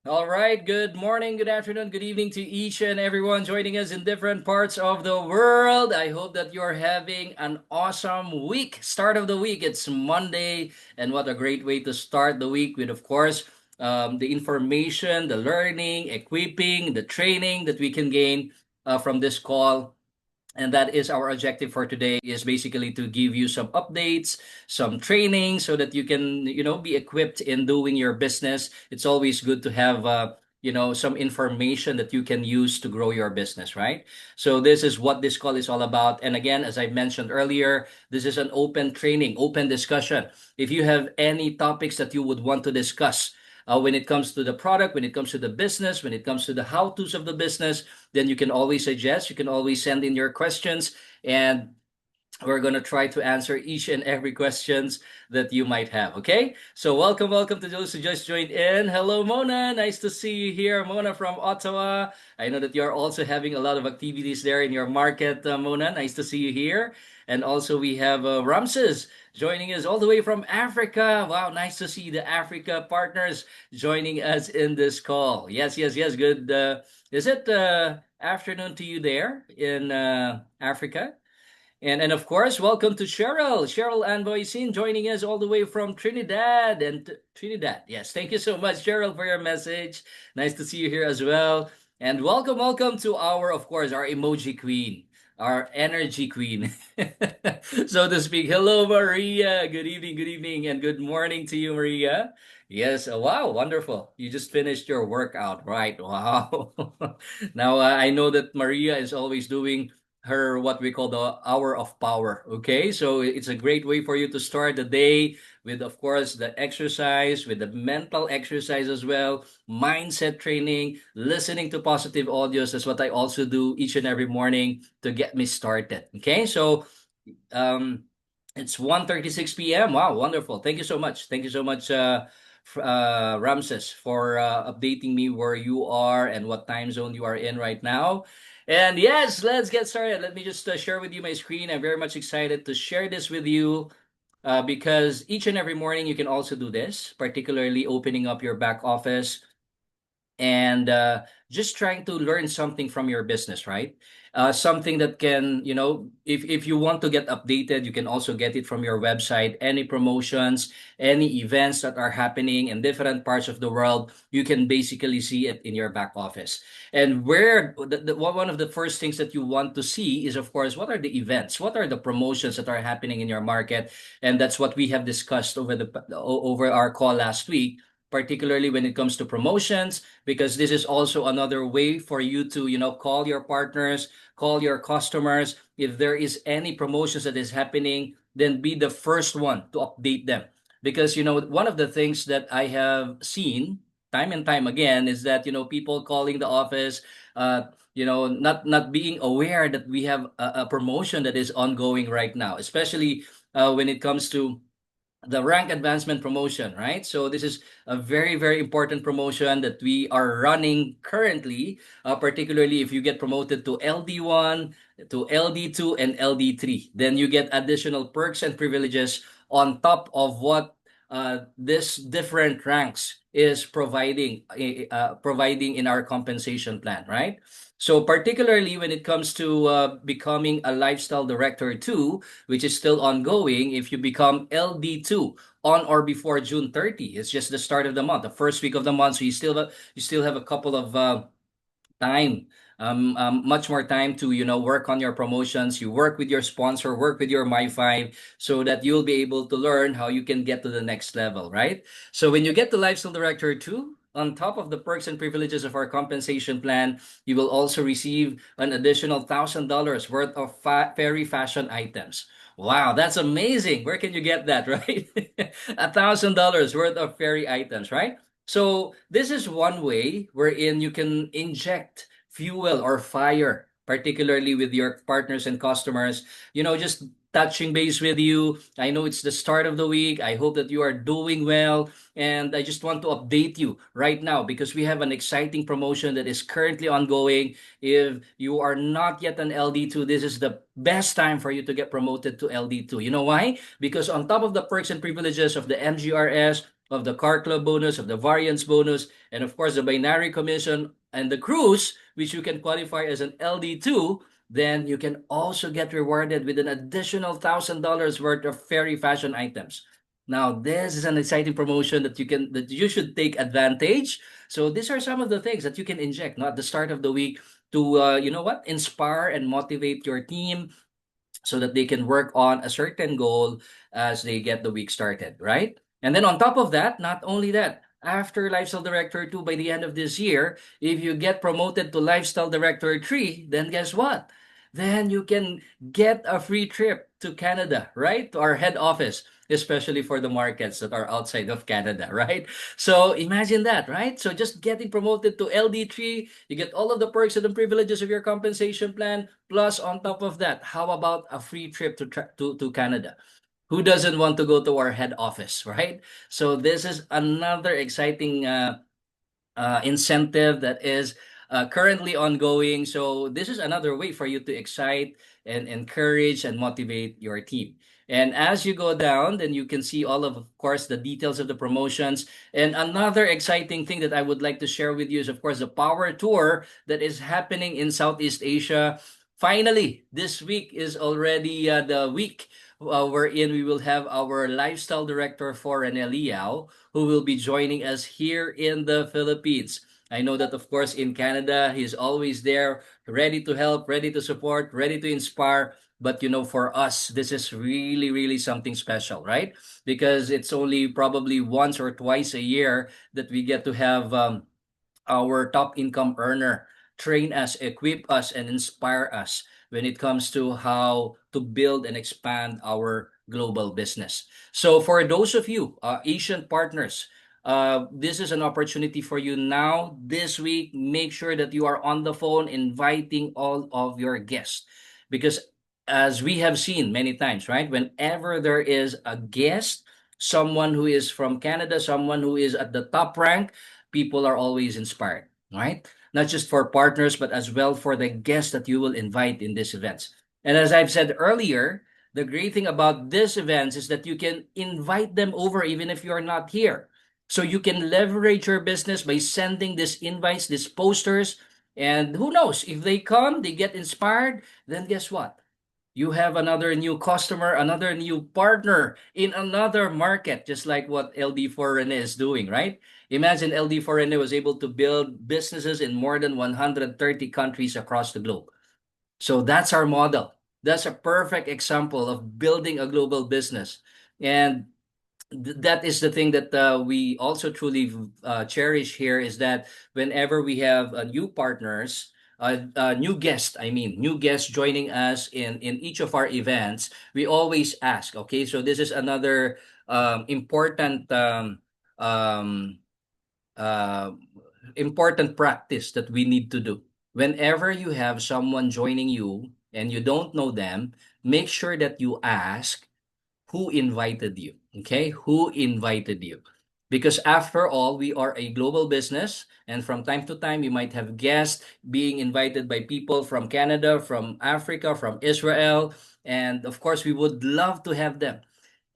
All right. Good morning, good afternoon, good evening to each and everyone joining us in different parts of the world. I hope that you're having an awesome week. Start of the week. It's Monday, and what a great way to start the week with, of course, the information, the learning, equipping, the training that we can gain from this call. And that is our objective for today, is basically to give you some updates, some training, so that you can be equipped in doing your business. It's always good to have some information that you can use to grow your business, right? So this is what this call is all about. And again, as I mentioned earlier, this is an open training, open discussion. If you have any topics that you would want to discuss, when it comes to the product, when it comes to the business, when it comes to the how to's of the business, then you can always suggest, you can always send in your questions, and we're going to try to answer each and every questions that you might have. Okay, so welcome to those who just joined in. Hello, Mona, nice to see you here. Mona from Ottawa. I know that you're also having a lot of activities there in your market. Mona, nice to see you here. And also we have Ramses joining us all the way from Africa. Wow, nice to see the Africa partners joining us in this call. Yes, good. Is it afternoon to you there in Africa? And of course, welcome to Cheryl. Cheryl Anvoisin joining us all the way from Trinidad. Trinidad. Yes, thank you so much, Cheryl, for your message. Nice to see you here as well. And welcome to our, of course, our emoji queen, our energy queen, so to speak. Hello, Maria. Good evening, and good morning to you, Maria. Yes, wow, wonderful. You just finished your workout, right? Wow. Now, I know that Maria is always doing her what we call the hour of power. Okay, so it's a great way for you to start the day with, of course, the exercise, with the mental exercise as well, mindset training, listening to positive audios. That's what I also do each and every morning to get me started. Okay, so um, it's 1:36 p.m. Wow, wonderful. Thank you so much. Thank you so much, Ramses, for updating me where you are and what time zone you are in right now. And yes, let's get started. Let me just share with you my screen. I'm very much excited to share this with you because each and every morning you can also do this, particularly opening up your back office and just trying to learn something from your business, right? Something that can, if you want to get updated, you can also get it from your website. Any promotions, any events that are happening in different parts of the world, you can basically see it in your back office. And one of the first things that you want to see is, of course, what are the events, what are the promotions that are happening in your market, and that's what we have discussed over our call last week, particularly when it comes to promotions, because this is also another way for you to, call your partners, call your customers. If there is any promotions that is happening, then be the first one to update them. Because, one of the things that I have seen time and time again is that, people calling the office, not being aware that we have a promotion that is ongoing right now, especially when it comes to the rank advancement promotion, right? So this is a very, very important promotion that we are running currently, particularly if you get promoted to LD1, to LD2, and LD3. Then you get additional perks and privileges on top of what this different ranks is providing in our compensation plan, right? So particularly when it comes to becoming a lifestyle director too, which is still ongoing. If you become LD2 on or before June 30, it's just the start of the month, the first week of the month. So you still have a couple of time, much more time to work on your promotions. You work with your sponsor, work with your My5, so that you'll be able to learn how you can get to the next level, right? So when you get the lifestyle director too, on top of the perks and privileges of our compensation plan, you will also receive an additional $1,000 worth of fairy fashion items. Wow, that's amazing. Where can you get that, right? $1,000 worth of fairy items, right? So this is one way wherein you can inject fuel or fire, particularly with your partners and customers. Just touching base with you. I know it's the start of the week. I hope that you are doing well. And I just want to update you right now because we have an exciting promotion that is currently ongoing. If you are not yet an LD2, this is the best time for you to get promoted to LD2. You know why? Because on top of the perks and privileges of the MGRS, of the car club bonus, of the variance bonus, and of course the binary commission and the cruise, which you can qualify as an LD2, then you can also get rewarded with an additional $1,000 worth of fairy fashion items. Now, this is an exciting promotion that you should take advantage. So these are some of the things that you can inject, not at the start of the week to inspire and motivate your team so that they can work on a certain goal as they get the week started, right? And then on top of that, not only that, after Lifestyle Director 2 by the end of this year, if you get promoted to Lifestyle Director 3, then guess what? Then you can get a free trip to Canada, right? To our head office, especially for the markets that are outside of Canada, right? So imagine that, right? So just getting promoted to LD3, you get all of the perks and the privileges of your compensation plan. Plus, on top of that, how about a free trip to Canada? Who doesn't want to go to our head office, right? So this is another exciting incentive that is currently ongoing. So this is another way for you to excite and encourage and motivate your team. And as you go down, then you can see of course, the details of the promotions. And another exciting thing that I would like to share with you is, of course, the power tour that is happening in Southeast Asia. Finally, this week is already the week wherein we will have our lifestyle director for Liao, who will be joining us here in the Philippines. I know that, of course, in Canada, he's always there, ready to help, ready to support, ready to inspire. But, for us, this is really, really something special, right? Because it's only probably once or twice a year that we get to have our top income earner train us, equip us, and inspire us when it comes to how to build and expand our global business. So, for those of you, Asian partners, this is an opportunity for you now this week. Make sure that you are on the phone inviting all of your guests because, as we have seen many times, right? Whenever there is a guest, someone who is from Canada, someone who is at the top rank, people are always inspired, right? Not just for partners, but as well for the guests that you will invite in these events. And as I've said earlier, the great thing about these events is that you can invite them over even if you're not here. So you can leverage your business by sending these invites, these posters, and who knows, if they come, they get inspired, then guess what? You have another new customer, another new partner in another market, just like what LD4 Rene is doing, right? Imagine LD4 Rene was able to build businesses in more than 130 countries across the globe. So that's our model. That's a perfect example of building a global business. And that is the thing that we also truly cherish here is that whenever we have new partners, new guests, new guests joining us in each of our events, we always ask, okay, so this is another important um, uh, important practice that we need to do. Whenever you have someone joining you and you don't know them, make sure that you ask who invited you. Okay, who invited you? Because after all, we are a global business, and from time to time, you might have guests being invited by people from Canada, from Africa, from Israel, and of course, we would love to have them.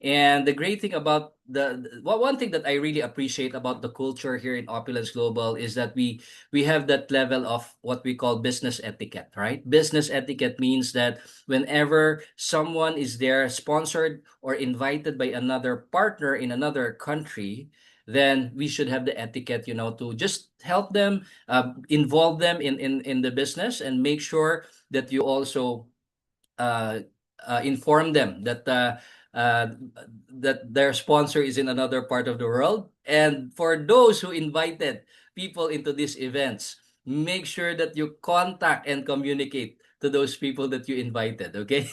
And the great thing about one thing that I really appreciate about the culture here in Opulence Global is that we have that level of what we call business etiquette, right? Business etiquette means that whenever someone is there sponsored or invited by another partner in another country, then we should have the etiquette, to just help them, involve them in the business, and make sure that you also uh, inform them uh, that their sponsor is in another part of the world. And for those who invited people into these events, make sure that you contact and communicate to those people that you invited. Okay,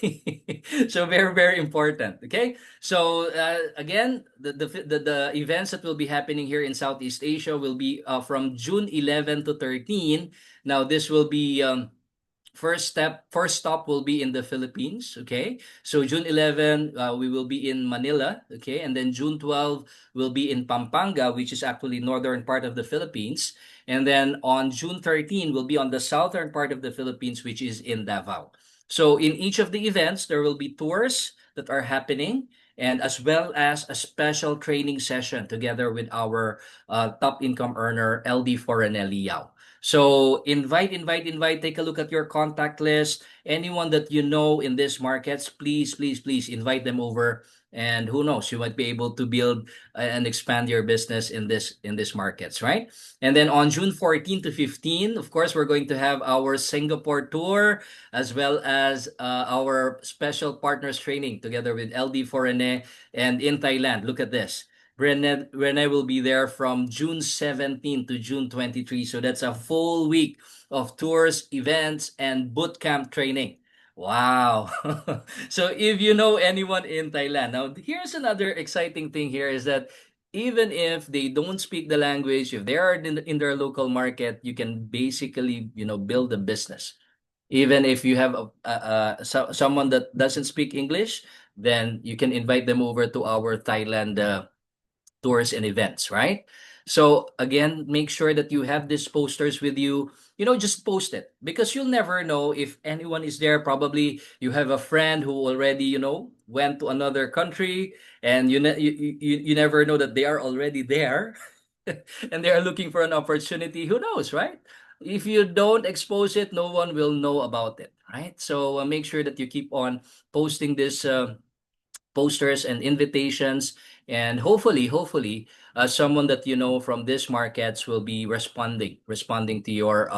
so very very important. Okay, so again, the events that will be happening here in Southeast Asia will be from June 11 to 13. Now this will be first stop will be in the Philippines. Okay, so June 11 we will be in Manila. Okay, and then June 12 will be in Pampanga, which is actually northern part of the Philippines. And then on June 13 we'll be on the southern part of the Philippines, which is in Davao. So in each of the events there will be tours that are happening, and as well as a special training session together with our top income earner, LD Forenelli Yao. So invite, take a look at your contact list. Anyone that you know in these markets, please invite them over. And who knows, you might be able to build and expand your business in this markets, right? And then on June 14 to 15, of course, we're going to have our Singapore tour as well as our special partners training together with LD Forene and in Thailand. Look at this. Rene will be there from June 17 to June 23. So that's a full week of tours, events, and boot camp training. Wow. So if you know anyone in Thailand, now here's another exciting thing here is that even if they don't speak the language, if they are in their local market, you can basically, build a business. Even if you have someone that doesn't speak English, then you can invite them over to our Thailand tours and events, right? So again, make sure that you have these posters with you. Just post it because you'll never know if anyone is there. Probably you have a friend who already, went to another country, and you never know that they are already there and they are looking for an opportunity. Who knows, right? If you don't expose it, no one will know about it, right? So make sure that you keep on posting this posters and invitations, and hopefully someone that you know from these markets will be responding to your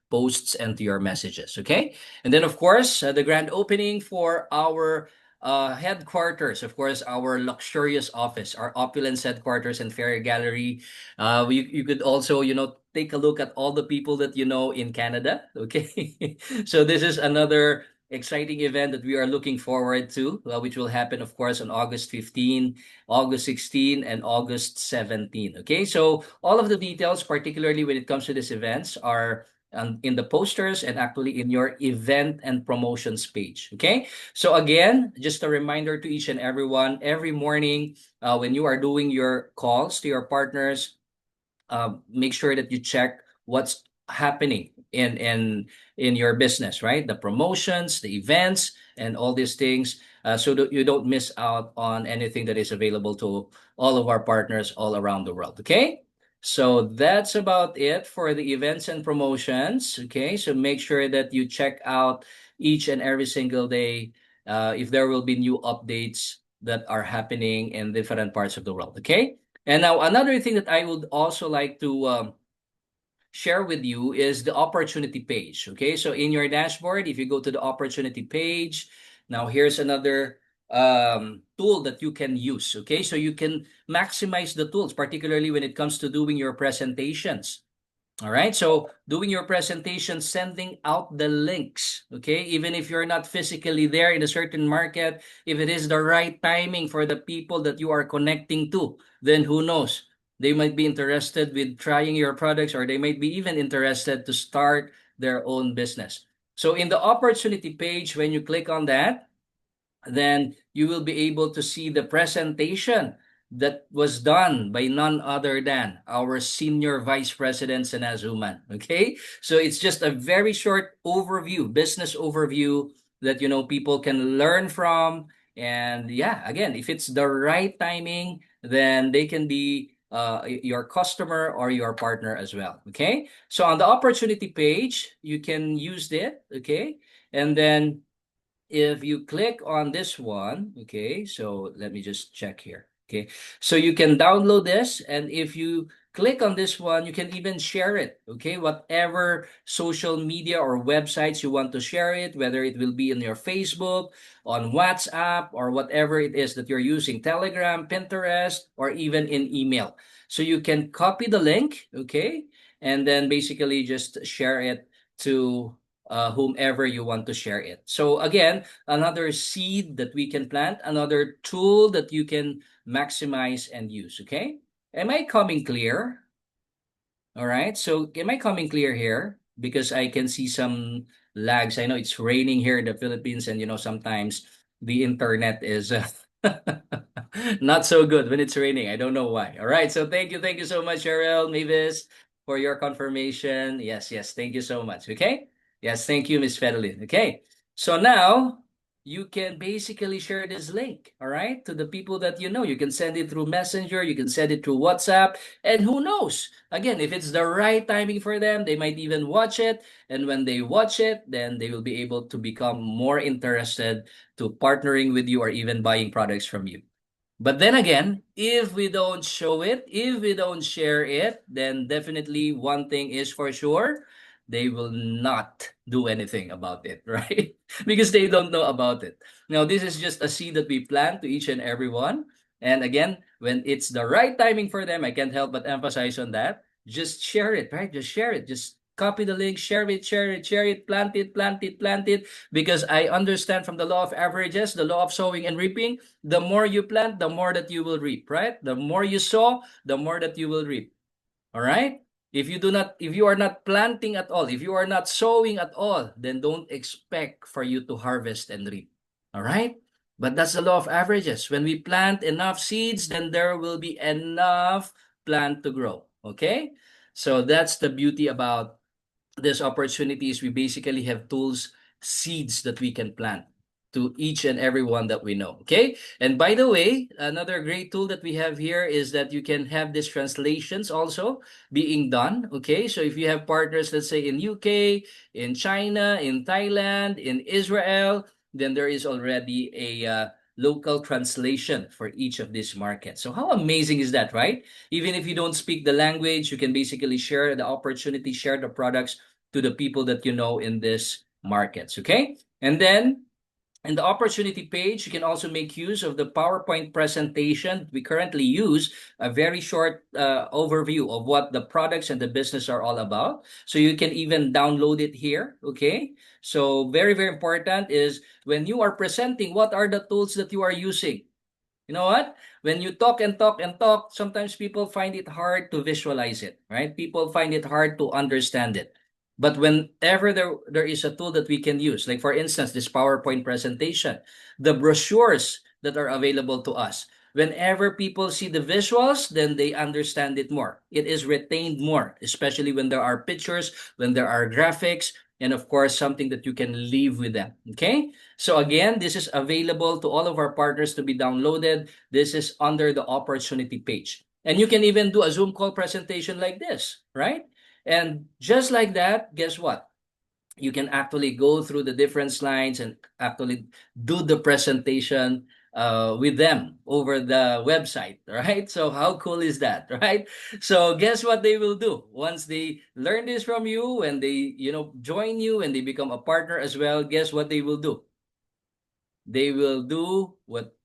posts and to your messages. Okay, and then of course the grand opening for our headquarters, of course, our luxurious office, our Opulence headquarters and Ferry Gallery. You could also, take a look at all the people that you know in Canada. Okay, so this is another exciting event that we are looking forward to, which will happen, of course, on August 15, August 16, and August 17. Okay, so all of the details, particularly when it comes to these events, are in the posters and actually in your event and promotions page. Okay, so again, just a reminder to each and everyone, every morning when you are doing your calls to your partners, make sure that you check what's happening in your business, right? The promotions, the events, and all these things, so that you don't miss out on anything that is available to all of our partners all around the world. Okay, so that's about it for the events and promotions. Okay, so make sure that you check out each and every single day if there will be new updates that are happening in different parts of the world. Okay, and now another thing that I would also like to share with you is the opportunity page. Okay, so in your dashboard, if you go to the opportunity page, now here's another tool that you can use. Okay, so you can maximize the tools, particularly when it comes to doing your presentations. All right. So doing your presentation, sending out the links. Okay. Even if you're not physically there in a certain market, if it is the right timing for the people that you are connecting to, then who knows? They might be interested with trying your products, or they might be even interested to start their own business. So in the opportunity page, when you click on that, then you will be able to see the presentation that was done by none other than our senior vice president, Sanazuman. Okay, so it's just a very short overview, business overview that people can learn from. And yeah, again, if it's the right timing, then they can be your customer or your partner as well. Okay, so on the opportunity page, you can use it. Okay, and then if you click on this one, okay, so let me just check here. Okay, so you can download this, and if you click on this one, you can even share it. Okay, whatever social media or websites you want to share it, whether it will be in your Facebook, on WhatsApp, or whatever it is that you're using, Telegram, Pinterest, or even in email. So you can copy the link, okay, and then basically just share it to whomever you want to share it. So again, another seed that we can plant, another tool that you can maximize and use. Okay, am I coming clear? All right, so am I coming clear here? Because I can see some lags. I know it's raining here in the Philippines, and sometimes the internet is not so good when it's raining. I don't know why. All right, so thank you so much, Cheryl, Mavis, for your confirmation. Yes, thank you so much. Okay, yes, thank you, Miss Fedelin. Okay, so now you can basically share this link, all right, to the people that you know. You can send it through Messenger, you can send it through WhatsApp, and who knows? Again, if it's the right timing for them, they might even watch it. And when they watch it, then they will be able to become more interested to partnering with you or even buying products from you. But then again, if we don't show it, if we don't share it, then definitely one thing is for sure, they will not do anything about it, right? Because they don't know about it. Now, this is just a seed that we plant to each and every one. And again, when it's the right timing for them, I can't help but emphasize on that. Just share it, right? Just share it. Just copy the link, share it, share it, share it, plant it, plant it, plant it. Because I understand from the law of averages, the law of sowing and reaping, the more you plant, the more that you will reap, right? The more you sow, the more that you will reap. All right? If you are not planting at all, if you are not sowing at all, then don't expect for you to harvest and reap. All right? But that's the law of averages. When we plant enough seeds, then there will be enough plant to grow. Okay? So that's the beauty about this opportunity is we basically have tools, seeds that we can plant to each and every one that we know. Okay. And by the way, another great tool that we have here is that you can have these translations also being done. Okay. So if you have partners, let's say in UK, in China, in Thailand, in Israel, then there is already a local translation for each of these markets. So how amazing is that, right? Even if you don't speak the language, you can basically share the opportunity, share the products to the people that you know in these markets. Okay. And then in the opportunity page, you can also make use of the PowerPoint presentation we currently use, a very short overview of what the products and the business are all about. So you can even download it here. Okay. So very, very important is when you are presenting, what are the tools that you are using? You know what? When you talk and talk and talk, sometimes people find it hard to visualize it, right? People find it hard to understand it. But whenever there is a tool that we can use, like for instance, this PowerPoint presentation, the brochures that are available to us, whenever people see the visuals, then they understand it more. It is retained more, especially when there are pictures, when there are graphics, and of course, something that you can leave with them. Okay? So again, this is available to all of our partners to be downloaded. This is under the opportunity page. And you can even do a Zoom call presentation like this, right? And just like that, guess what? You can actually go through the different slides and actually do the presentation with them over the website, right? So how cool is that, right? So guess what they will do once they learn this from you, when they join you and they become a partner as well. Guess what they will do? They will do what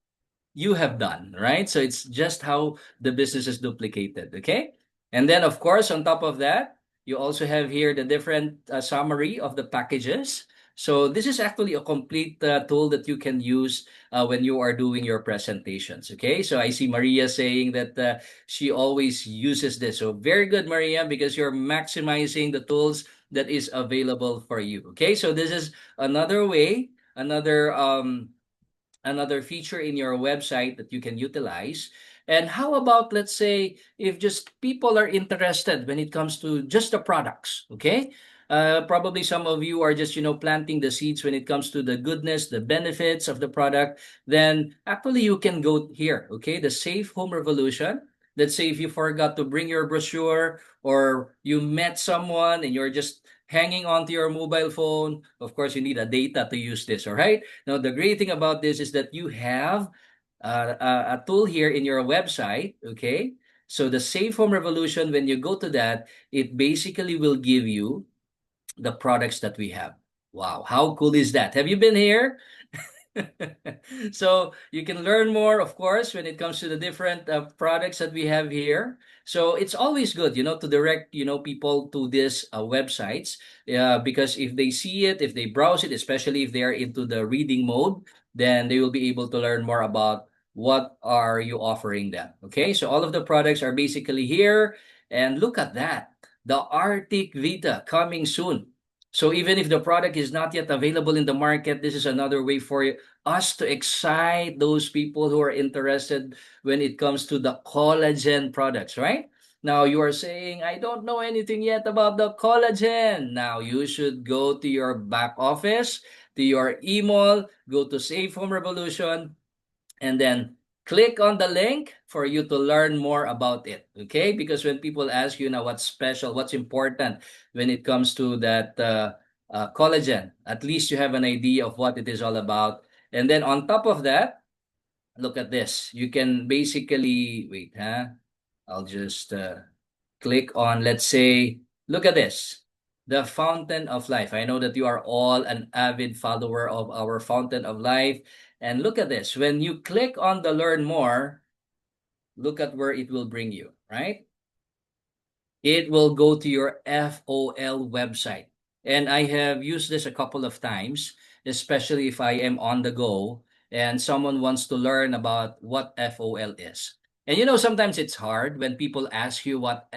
you have done, right? So it's just how the business is duplicated, okay? And then, of course, on top of that, you also have here the different summary of the packages. So this is actually a complete tool that you can use when you are doing your presentations, okay? So I see Maria saying that she always uses this. So very good, Maria, because you're maximizing the tools that is available for you, okay? So this is another way, another feature in your website that you can utilize. And how about, let's say, if just people are interested when it comes to just the products, okay? Probably some of you are just, planting the seeds when it comes to the goodness, the benefits of the product. Then actually you can go here, okay? The Safe Home Revolution. Let's say if you forgot to bring your brochure or you met someone and you're just hanging onto your mobile phone, of course, you need a data to use this, all right? Now, the great thing about this is that you have a tool here in your website, okay? So the Safe Home Revolution, when you go to that, it basically will give you the products that we have. Wow, how cool is that? Have you been here? So you can learn more, of course, when it comes to the different products that we have here. So it's always good, to direct, people to these websites, because if they see it, if they browse it, especially if they are into the reading mode, then they will be able to learn more about what are you offering them. Okay, so all of the products are basically here, and look at that, the Arctic Vita coming soon. So even if the product is not yet available in the market, this is another way for us to excite those people who are interested when it comes to the collagen products, right? Now you are saying, I don't know anything yet about the collagen. Now you should go to your back office, to your email, go to Safe Home Revolution, and then click on the link for you to learn more about it. Okay, because when people ask you now what's special, what's important when it comes to that collagen, at least you have an idea of what it is all about. And then on top of that, look at this. You can basically wait, huh? I'll just click on, let's say, look at this, the Fountain of Life. I know that you are all an avid follower of our Fountain of Life. And look at this. When you click on the Learn More, look at where it will bring you, right? It will go to your FOL website. And I have used this a couple of times, especially if I am on the go and someone wants to learn about what FOL is. And sometimes it's hard when people ask you what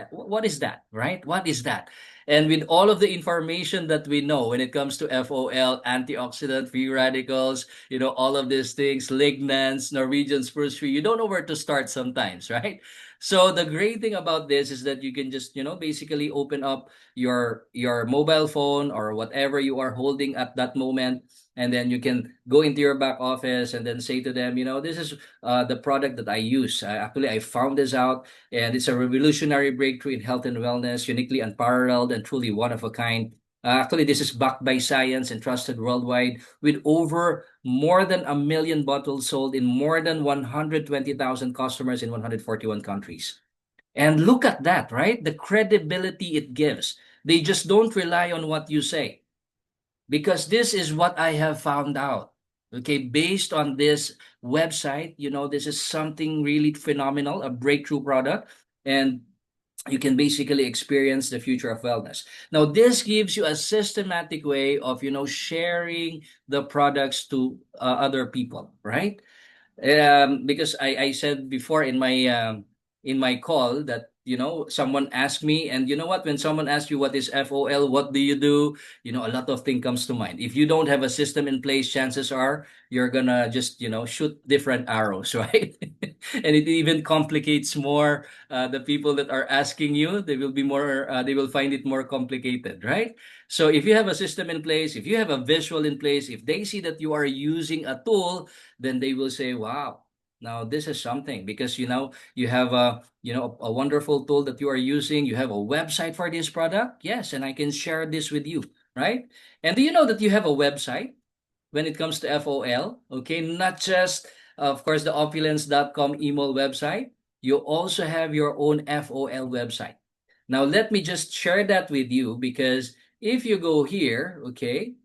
is that, right? What is that? And with all of the information that we know when it comes to FOL, antioxidant, free radicals, all of these things, lignans, Norwegian spruce tree, you don't know where to start sometimes, right? So the great thing about this is that you can just, basically open up your mobile phone or whatever you are holding at that moment, and then you can go into your back office and then say to them, this is the product that I use. Actually, I found this out, and it's a revolutionary breakthrough in health and wellness, uniquely unparalleled and truly one of a kind. Actually, this is backed by science and trusted worldwide with over more than 1 million bottles sold in more than 120,000 customers in 141 countries. And look at that, right? The credibility it gives. They just don't rely on what you say, because this is what I have found out. Okay, based on this website, this is something really phenomenal, a breakthrough product. And you can basically experience the future of wellness. Now, this gives you a systematic way of, sharing the products to other people, right? Because I said before in my call that someone asked me, and you know what, when someone asks you what is FOL, what do you do, a lot of things comes to mind. If you don't have a system in place, chances are you're gonna just shoot different arrows, right? And it even complicates more the people that are asking you. They will find it more complicated, right? So if you have a system in place, if you have a visual in place, if they see that you are using a tool, then they will say, wow, now this is something, because you have a wonderful tool that you are using. You have a website for this product. Yes, and I can share this with you, right? And do you know that you have a website when it comes to FOL? Okay, not just of course the opulence.com email website. You also have your own FOL website. Now let me just share that with you, because if you go here, okay,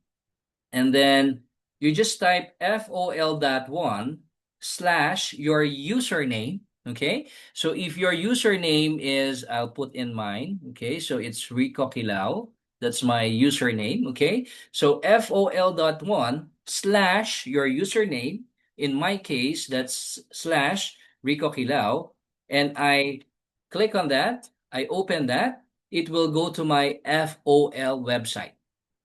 and then you just type FOL.1 slash your username. Okay, so if your username is, I'll put in mine. Okay, so it's Rico Kilao. That's my username. Okay, so FOL.1 slash your username. In my case, that's slash Rico Kilao. And I click on that. I open that. It will go to my FOL website.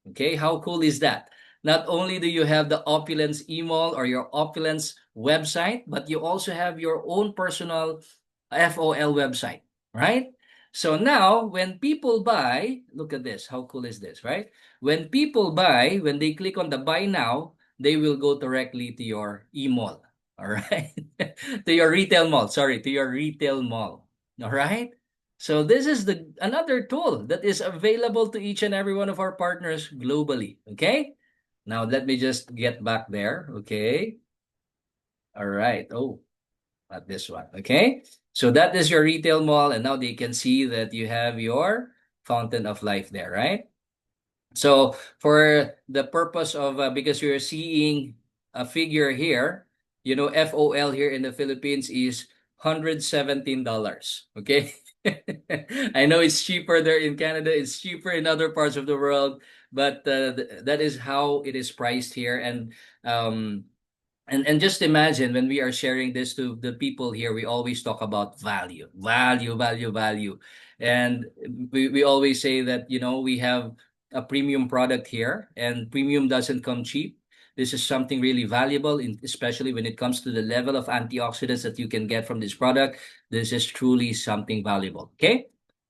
Okay, how cool is that? Not only do you have the Opulence email or your Opulence website, but you also have your own personal FOL website, right? So now, when people buy, look at this. How cool is this, right? When people buy, when they click on the buy now, they will go directly to your e-mall, all right? To your retail mall, sorry, to your retail mall, all right? So this is the another tool that is available to each and every one of our partners globally. Okay. Now let me just get back there. Okay. All right. Oh, not this one. Okay. So that is your retail mall, and now they can see that you have your fountain of life there, right? So for the purpose of because you're seeing a figure here, FOL here in the Philippines is $117. Okay. I know it's cheaper there in Canada, it's cheaper in other parts of the world, but that is how it is priced here. Um, and just imagine, when we are sharing this to the people here, we always talk about value, value, value, value. And we always say that, we have a premium product here, and premium doesn't come cheap. This is something really valuable, especially when it comes to the level of antioxidants that you can get from this product. This is truly something valuable. Okay.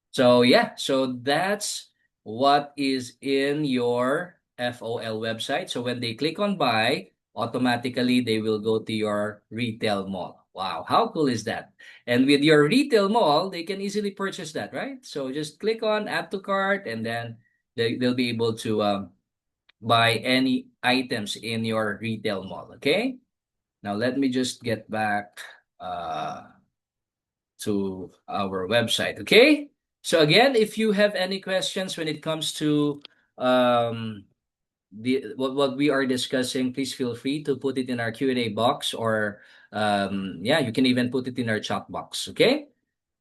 So yeah, so that's what is in your FOL website. So when they click on buy, automatically they will go to your retail mall. Wow, how cool is that? And with your retail mall, they can easily purchase that, right? So just click on add to cart, and then they'll be able to buy any items in your retail mall. Okay. Now let me just get back to our website. Okay. So again, if you have any questions when it comes to um, what we are discussing, please feel free to put it in our Q&A box, or yeah, you can even put it in our chat box. Okay.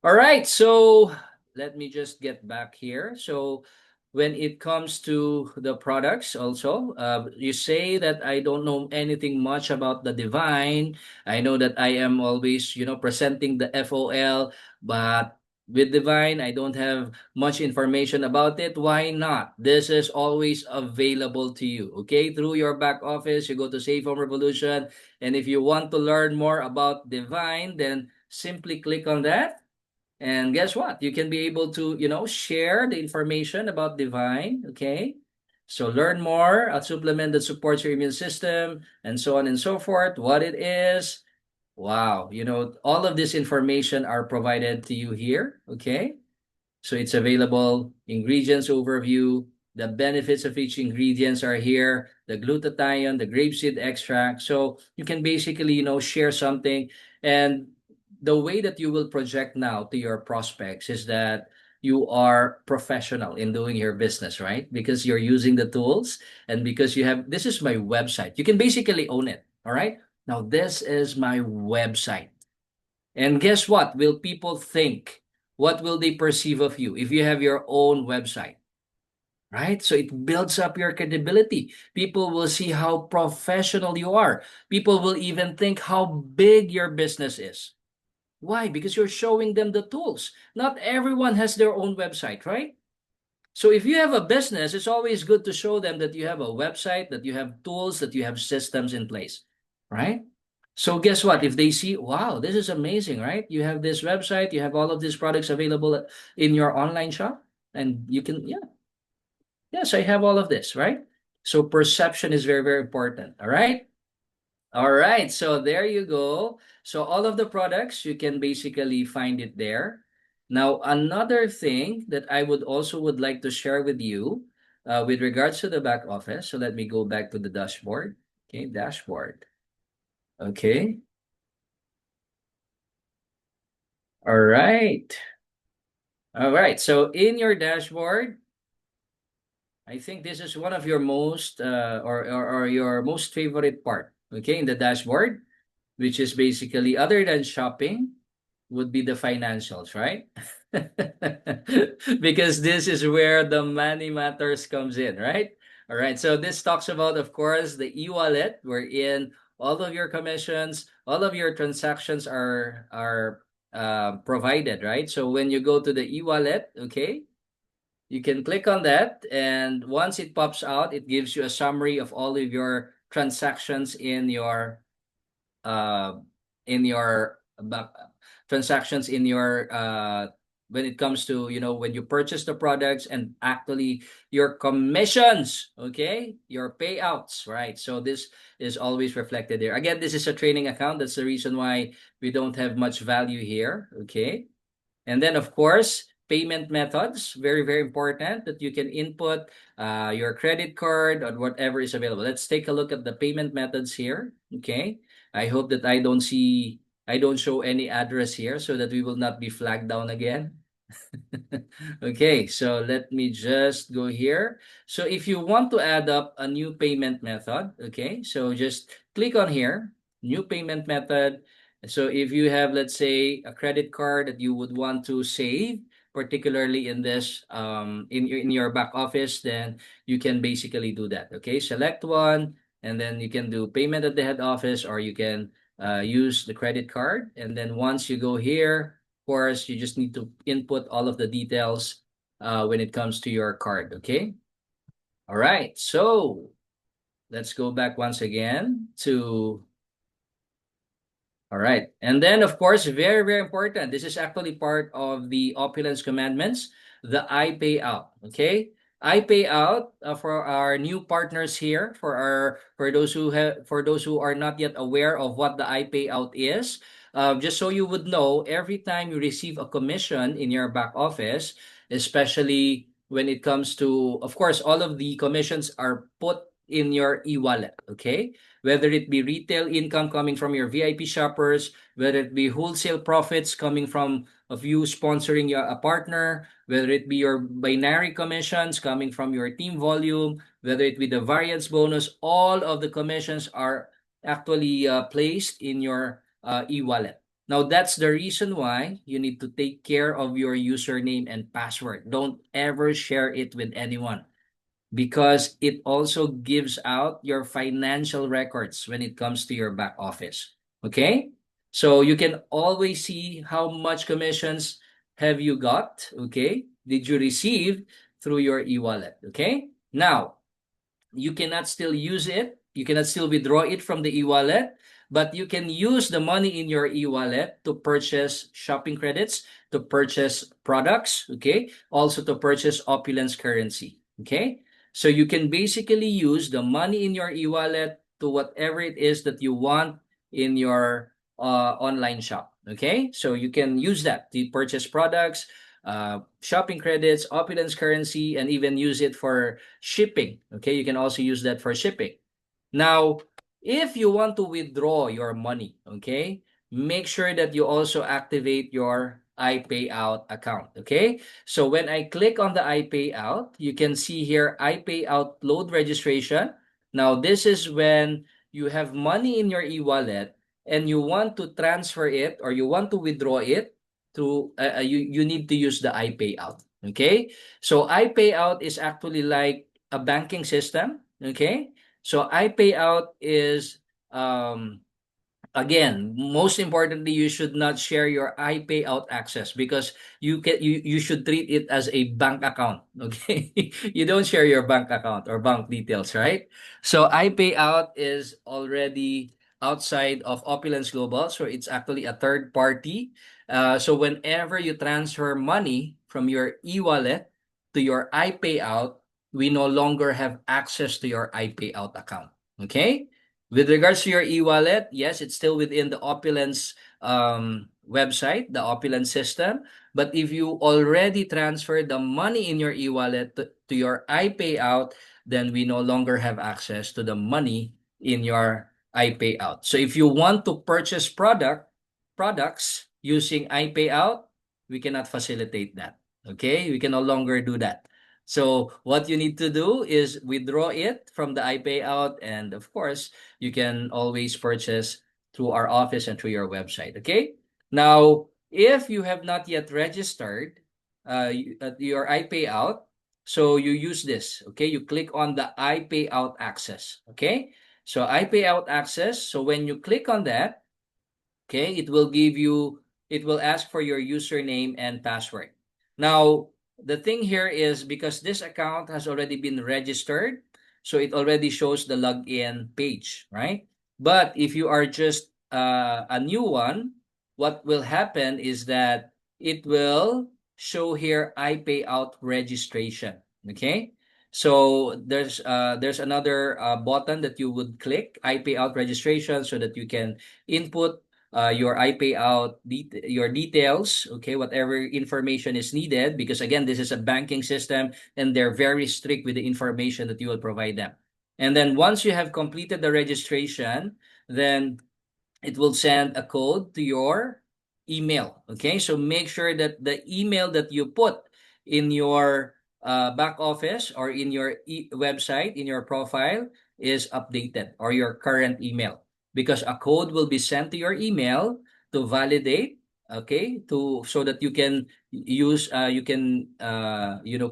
All right, so let me just get back here. So when it comes to the products also, you say that I don't know anything much about the divine. I know that I am always, presenting the FOL, but with divine, I don't have much information about it. Why not? This is always available to you, okay? Through your back office, you go to Safe Home Revolution, and if you want to learn more about divine, then simply click on that, and guess what? You can be able to, share the information about Divine. Okay. So learn more, a supplement that supports your immune system, and so on and so forth, what it is. Wow. All of this information are provided to you here. Okay. So it's available. Ingredients overview. The benefits of each ingredients are here. The glutathione, the grapeseed extract. So you can basically, share something. And the way that you will project now to your prospects is that you are professional in doing your business, right? Because you're using the tools, and because you have, this is my website. You can basically own it. All right. Now, this is my website. And guess what? Will people think? What will they perceive of you if you have your own website? Right? So it builds up your credibility. People will see how professional you are. People will even think how big your business is. Why? Because you're showing them the tools. Not everyone has their own website, right? So if you have a business, it's always good to show them that you have a website, that you have tools, that you have systems in place, right? So guess what? If they see, wow, this is amazing, right? You have this website, you have all of these products available in your online shop, and you can, yeah, yes, I have all of this, right? So perception is very, very important. All right. All right, so there you go. So all of the products, you can basically find it there. Now, another thing that I would like to share with you with regards to the back office. So let me go back to the dashboard. Okay, dashboard. Okay. All right. All right. So in your dashboard, I think this is one of your most or your most favorite part. Okay, in the dashboard, which is basically, other than shopping, would be the financials, right? Because this is where the money matters comes in, right? All right. So this talks about, of course, the e-wallet, wherein all of your commissions, all of your transactions are provided, right? So when you go to the e-wallet, okay, you can click on that, and once it pops out, it gives you a summary of all of your transactions uh, in your back transactions in your when it comes to, when you purchase the products, and actually your commissions, okay, your payouts, right? So this is always reflected there. Again, this is a training account. That's the reason why we don't have much value here. Okay. And then, of course, payment methods, very, very important that you can input your credit card or whatever is available. Let's take a look at the payment methods here. Okay. I hope that I don't show any address here so that we will not be flagged down again. Okay, so let me just go here. So if you want to add up a new payment method, okay, so just click on here, new payment method. So if you have, let's say, a credit card that you would want to save, particularly in this in your back office, then you can basically do that. Okay, select one, and then you can do payment at the head office, or you can use the credit card. And then once you go here, course, you just need to input all of the details when it comes to your card. Okay. All right. So let's go back once again to. All right. And then, of course, very, very important. This is actually part of the opulence commandments, the I pay out. Okay. I pay out for our new partners here, for those who are not yet aware of what the I pay out is. Just so you would know, every time you receive a commission in your back office, especially when it comes to, of course, all of the commissions are put in your e-wallet, okay? Whether it be retail income coming from your VIP shoppers, whether it be wholesale profits coming from of you sponsoring a partner, whether it be your binary commissions coming from your team volume, whether it be the variance bonus, all of the commissions are actually placed in your e-wallet. Now, that's the reason why you need to take care of your username and password. Don't ever share it with anyone because it also gives out your financial records when it comes to your back office. Okay? So you can always see how much commissions have you got, okay? Did you receive through your e-wallet, okay? Now, you cannot still use it. You cannot still withdraw it from the e-wallet, but you can use the money in your e-wallet to purchase shopping credits, to purchase products, okay? Also to purchase Opulence currency, okay? So you can basically use the money in your e-wallet to whatever it is that you want in your online shop, okay? So you can use that to purchase products, shopping credits, Opulence currency, and even use it for shipping. Okay, you can also use that for shipping. Now, if you want to withdraw your money, okay, make sure that you also activate your iPayout account. Okay, so when I click on the iPayout, you can see here iPayout load registration. Now, this is when you have money in your e-wallet and you want to transfer it or you want to withdraw it to you need to use the iPayout. Okay, so iPayout is actually like a banking system. Okay, so iPayout is again, most importantly, you should not share your iPayout access because you should treat it as a bank account. Okay, you don't share your bank account or bank details, right? So iPayout is already outside of Opulence Global, so it's actually a third party. So whenever you transfer money from your e-wallet to your iPayout, we no longer have access to your iPayout account. Okay. With regards to your e-wallet, yes, it's still within the Opulence website, the Opulence system. But if you already transferred the money in your e-wallet to your iPayout, then we no longer have access to the money in your iPayout. So if you want to purchase products using iPayout, we cannot facilitate that. Okay, we can no longer do that. So what you need to do is withdraw it from the iPayout, and of course, you can always purchase through our office and through your website. Okay. Now, if you have not yet registered your iPayout, so you use this. Okay. You click on the iPayout access. Okay. So iPayout access. So when you click on that, okay, it will ask for your username and password. Now, the thing here is because this account has already been registered, so it already shows the login page, right? But if you are just a new one, what will happen is that it will show here I pay out registration. Okay. So there's another button that you would click, I pay out registration, so that you can input your iPayout, your details, okay, whatever information is needed, because again, this is a banking system and they're very strict with the information that you will provide them. And then once you have completed the registration, then it will send a code to your email. Okay, so make sure that the email that you put in your back office or in your website, in your profile, is updated, or your current email, because a code will be sent to your email to validate. Okay, to so that you can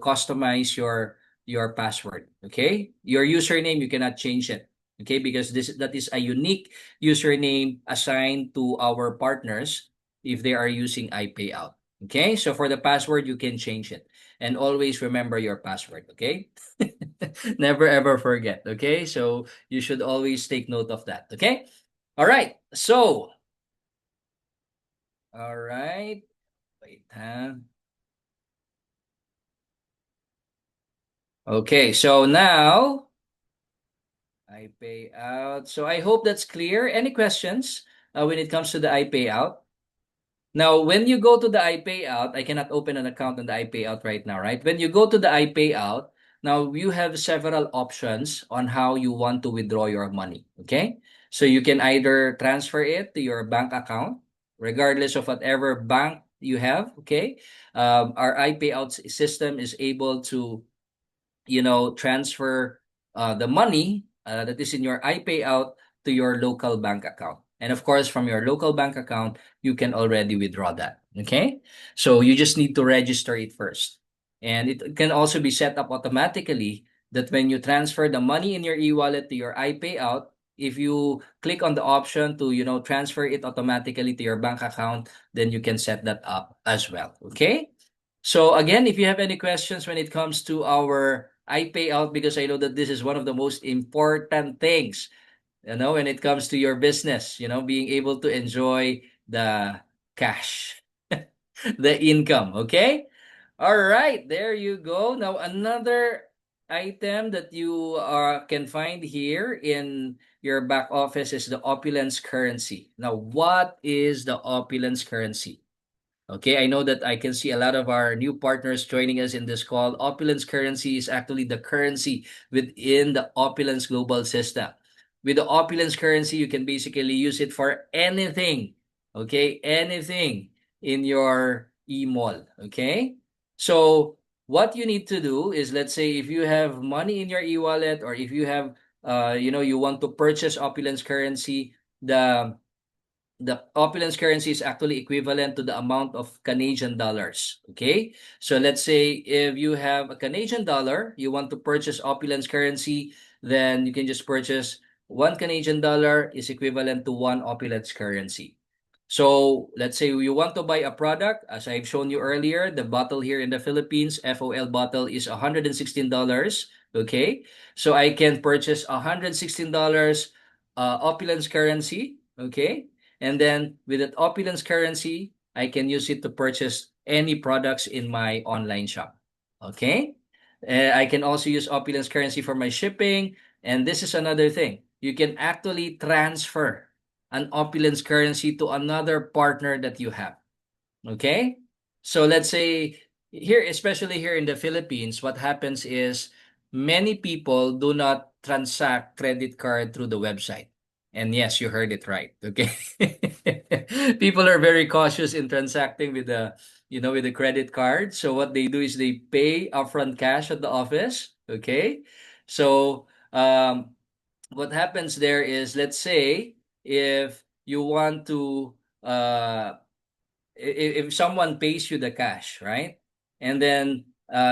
customize your password. Okay, your username, you cannot change it. Okay, because that is a unique username assigned to our partners if they are using iPayout. Okay, so for the password, you can change it. And always remember your password, okay? Never ever forget, okay? So you should always take note of that, okay? All right, so, all right, wait, huh? Okay, so now I pay out. So I hope that's clear. Any questions when it comes to the I pay out? Now, when you go to the I payout, I cannot open an account on the I payout right now, right? When you go to the I payout, now you have several options on how you want to withdraw your money. Okay. So you can either transfer it to your bank account, regardless of whatever bank you have. Okay. Our I payout system is able to transfer the money that is in your iPayout to your local bank account. And of course, from your local bank account, you can already withdraw that. Okay. So you just need to register it first. And it can also be set up automatically that when you transfer the money in your e-wallet to your iPayout, if you click on the option to, transfer it automatically to your bank account, then you can set that up as well. Okay. So again, if you have any questions when it comes to our I payout, because I know that this is one of the most important things, when it comes to your business, being able to enjoy the cash, the income. Okay. All right. There you go. Now, another item that you can find here in your back office is the Opulence currency. Now, what is the Opulence currency? Okay, I know that I can see a lot of our new partners joining us in this call. Opulence currency is actually the currency within the Opulence global system. With the Opulence currency, you can basically use it for anything. Okay, anything in your e-mall. Okay, so what you need to do is, let's say, if you have money in your e-wallet, or if you have, you want to purchase Opulence currency, the opulence currency is actually equivalent to the amount of Canadian dollars. Okay? So let's say if you have a Canadian dollar, you want to purchase opulence currency, then you can just purchase one Canadian dollar is equivalent to one opulence currency. So let's say you want to buy a product, as I've shown you earlier, the bottle here in the Philippines, FOL bottle is $116. Okay? So I can purchase $116 opulence currency. Okay? And then with that opulence currency, I can use it to purchase any products in my online shop. Okay? I can also use opulence currency for my shipping. And this is another thing. You can actually transfer an opulence currency to another partner that you have. Okay? So let's say here, especially here in the Philippines, what happens is many people do not transact credit card through the website. And yes, you heard it right. Okay. People are very cautious in transacting with the credit card. So what they do is they pay upfront cash at the office. Okay. So what happens there is, let's say if you want to if someone pays you the cash, right? And then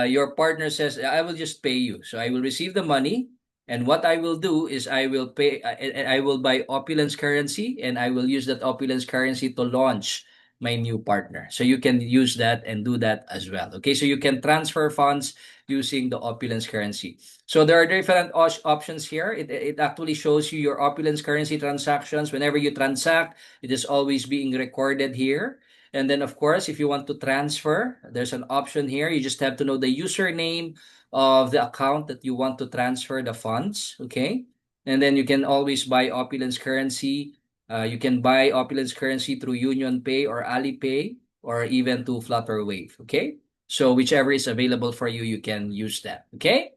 your partner says, I will just pay you. So I will receive the money. And what I will do is I will pay, I will buy opulence currency, and I will use that opulence currency to launch my new partner. So you can use that and do that as well. Okay. So you can transfer funds using the opulence currency. So there are different options here. It actually shows you your opulence currency transactions. Whenever you transact, it is always being recorded here. And then, of course, if you want to transfer, there's an option here. You just have to know the username of the account that you want to transfer the funds. Okay. And then you can always buy Opulence currency. You can buy Opulence currency through Union Pay or Alipay, or even to Flutterwave. Okay. So whichever is available for you, you can use that. Okay.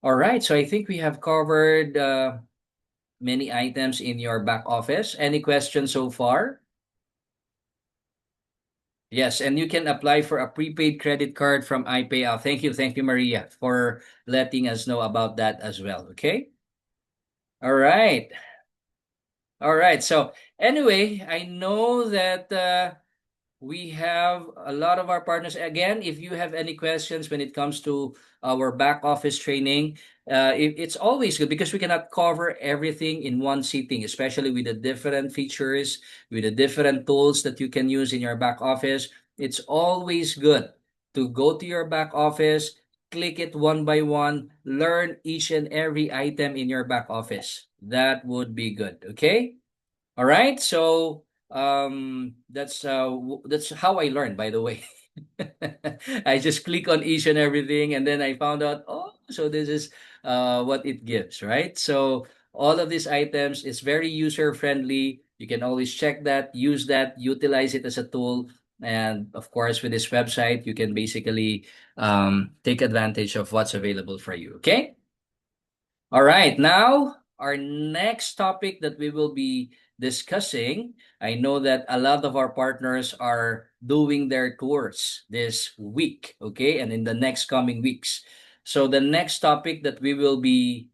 All right. So I think we have covered many items in your back office. Any questions so far? Yes, and you can apply for a prepaid credit card from iPay. Thank you, Maria, for letting us know about that as well. Okay. All right. All right. So anyway, I know that we have a lot of our partners. Again, if you have any questions when it comes to our back office training, it's always good because we cannot cover everything in one sitting, especially with the different features, with the different tools that you can use in your back office. It's always good to go to your back office, click it one by one, learn each and every item in your back office. That would be good. Okay. All right. So that's how I learned, by the way. I just click on each and everything, and then I found out, oh, So this is what it gives, right? So all of these items is very user friendly. You can always check that, use that, utilize it as a tool. And of course, with this website, you can basically take advantage of what's available for you. Okay. All right, now our next topic that we will be discussing. I know that a lot of our partners are doing their tours this week, okay, and in the next coming weeks. So the next topic that we will be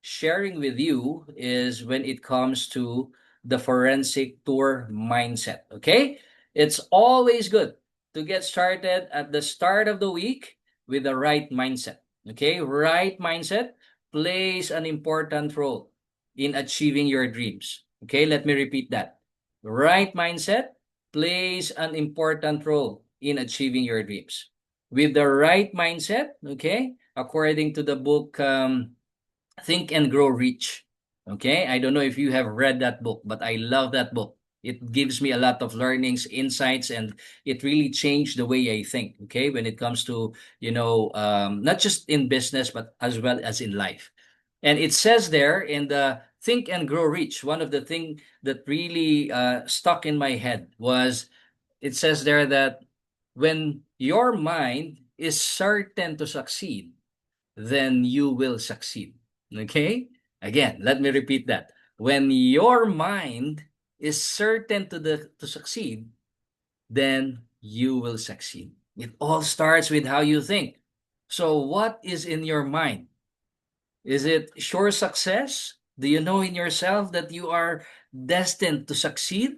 sharing with you is when it comes to the forensic tour mindset, okay? It's always good to get started at the start of the week with the right mindset, okay? Right mindset plays an important role in achieving your dreams. Okay, let me repeat that. The right mindset plays an important role in achieving your dreams. With the right mindset, okay, according to the book Think and Grow Rich. Okay, I don't know if you have read that book, but I love that book. It gives me a lot of learnings, insights, and it really changed the way I think. Okay, when it comes to not just in business but as well as in life. And it says there in the Think and Grow Rich, one of the thing that really stuck in my head was it says there that when your mind is certain to succeed, then you will succeed. Okay? Again, let me repeat that. When your mind is certain to succeed, then you will succeed. It all starts with how you think. So what is in your mind? Is it sure success? Do you know in yourself that you are destined to succeed?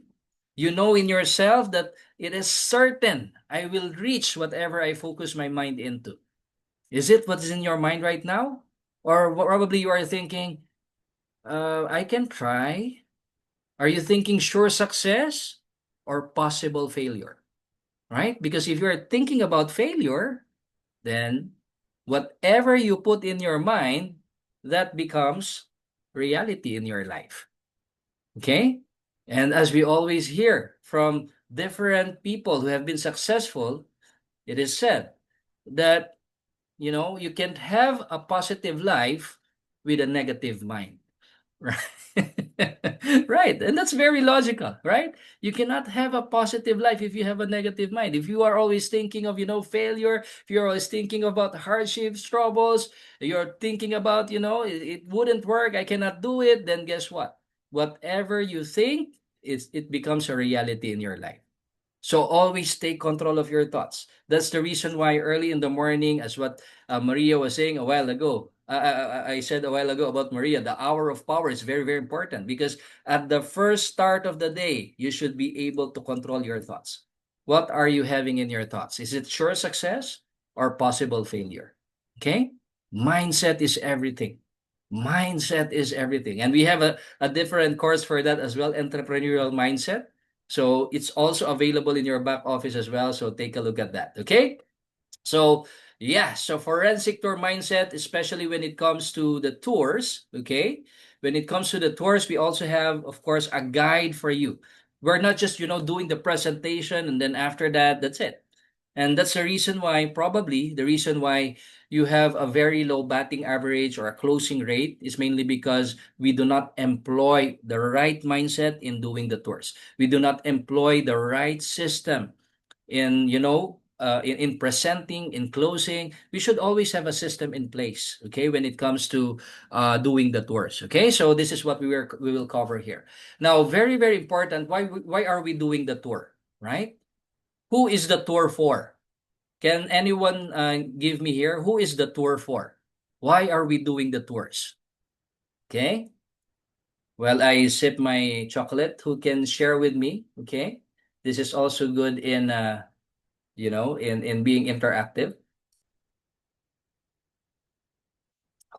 You know in yourself that it is certain I will reach whatever I focus my mind into. Is it what is in your mind right now? Or probably you are thinking, I can try. Are you thinking sure success or possible failure? Right? Because if you're thinking about failure, then whatever you put in your mind, that becomes reality in your life. Okay? And as we always hear from different people who have been successful, it is said that you can't have a positive life with a negative mind. Right. Right. And that's very logical, right? You cannot have a positive life if you have a negative mind. If you are always thinking of, failure, if you're always thinking about hardships, troubles, you're thinking about, it wouldn't work, I cannot do it, then guess what? Whatever you think, it becomes a reality in your life. So always take control of your thoughts. That's the reason why early in the morning, as what Maria was saying a while ago, I said a while ago about Maria, the hour of power is very, very important because at the first start of the day, you should be able to control your thoughts. What are you having in your thoughts? Is it sure success or possible failure? Okay? Mindset is everything. Mindset is everything. And we have a different course for that as well, entrepreneurial mindset. So it's also available in your back office as well. So take a look at that. Okay. So yeah, so forensic tour mindset, especially when it comes to the tours. Okay. When it comes to the tours, we also have, of course, a guide for you. We're not just, doing the presentation and then after that, that's it. And that's the reason why, probably the reason why you have a very low batting average or a closing rate is mainly because we do not employ the right mindset in doing the tours. We do not employ the right system in, in presenting, in closing. We should always have a system in place, okay, when it comes to doing the tours. Okay, so this is what we will cover here. Now, very, very important. Why are we doing the tour, right? Who is the tour for? Can anyone give me here? Who is the tour for? Why are we doing the tours? Okay. Well, I sip my chocolate. Who can share with me? Okay. This is also good in in being interactive.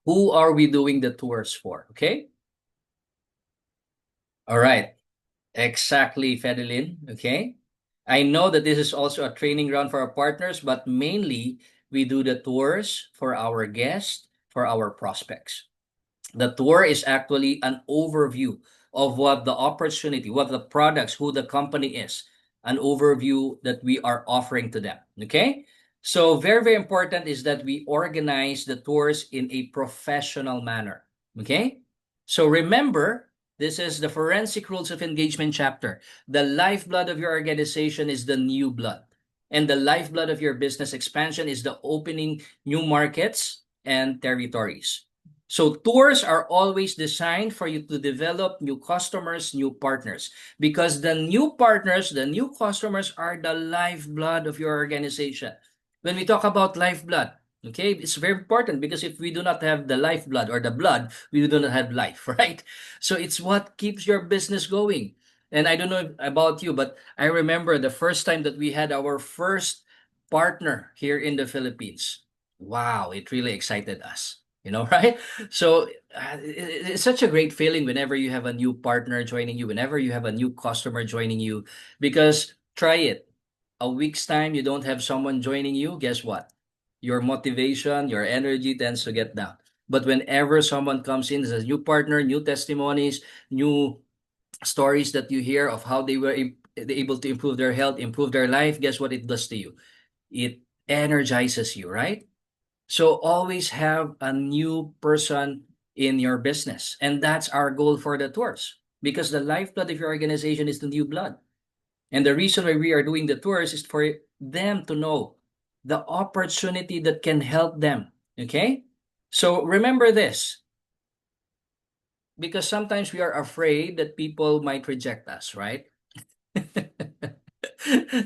Who are we doing the tours for? Okay. All right. Exactly, Fedelin. Okay. I know that this is also a training ground for our partners, but mainly we do the tours for our guests, for our prospects. The tour is actually an overview of what the opportunity, what the products, who the company is, an overview that we are offering to them. Okay. So very, very important is that we organize the tours in a professional manner. Okay? So remember, this is the forensic rules of engagement chapter. The lifeblood of your organization is the new blood. And the lifeblood of your business expansion is the opening new markets and territories. So tours are always designed for you to develop new customers, new partners, because the new partners, the new customers are the lifeblood of your organization. When we talk about lifeblood, okay, it's very important because if we do not have the lifeblood or the blood, we do not have life, right? So it's what keeps your business going. And I don't know about you, but I remember the first time that we had our first partner here in the Philippines. Wow, it really excited us. Right? So it's such a great feeling whenever you have a new partner joining you, whenever you have a new customer joining you, because try it a week's time you don't have someone joining you, guess what? Your motivation, your energy tends to get down. But whenever someone comes in as a new partner, new testimonies, new stories that you hear of how they were able to improve their health, improve their life, guess what it does to you? It energizes you, right? So always have a new person in your business. And that's our goal for the tours because the lifeblood of your organization is the new blood. And the reason why we are doing the tours is for them to know the opportunity that can help them. Okay? So remember this because sometimes we are afraid that people might reject us, right?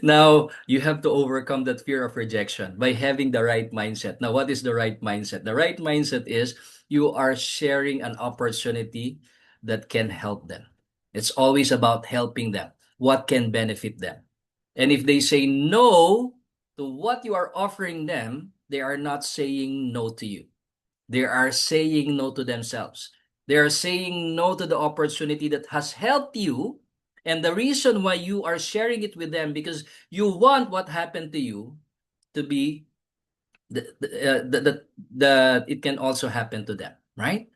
Now, you have to overcome that fear of rejection by having the right mindset. Now, what is the right mindset? The right mindset is you are sharing an opportunity that can help them. It's always about helping them, what can benefit them. And if they say no to what you are offering them, they are not saying no to you. They are saying no to themselves. They are saying no to the opportunity that has helped you. And the reason why you are sharing it with them because you want what happened to you to be the it can also happen to them, right?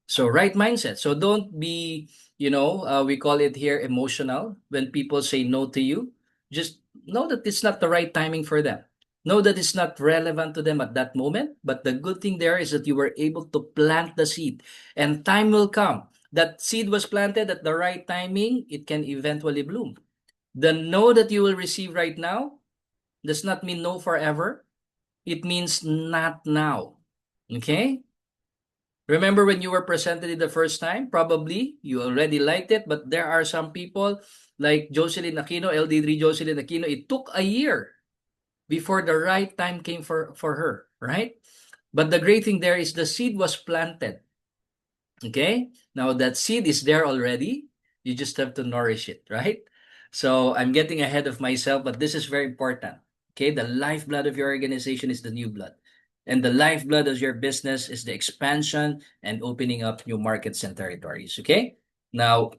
So right mindset. So don't be, we call it here emotional when people say no to you. Just know that it's not the right timing for them. Know that it's not relevant to them at that moment. But the good thing there is that you were able to plant the seed, and time will come. That seed was planted at the right timing. It can eventually bloom. The no that you will receive right now does not mean no forever. It means not now. Okay? Remember when you were presented it the first time? Probably you already liked it, but there are some people like Jocelyn Aquino, LD3 Jocelyn Aquino. It took a year before the right time came for her, right? But the great thing there is the seed was planted. Okay? Now that seed is there already. You just have to nourish it, right? So I'm getting ahead of myself, but this is very important. Okay? The lifeblood of your organization is the new blood. And the lifeblood of your business is the expansion and opening up new markets and territories. Okay? Now,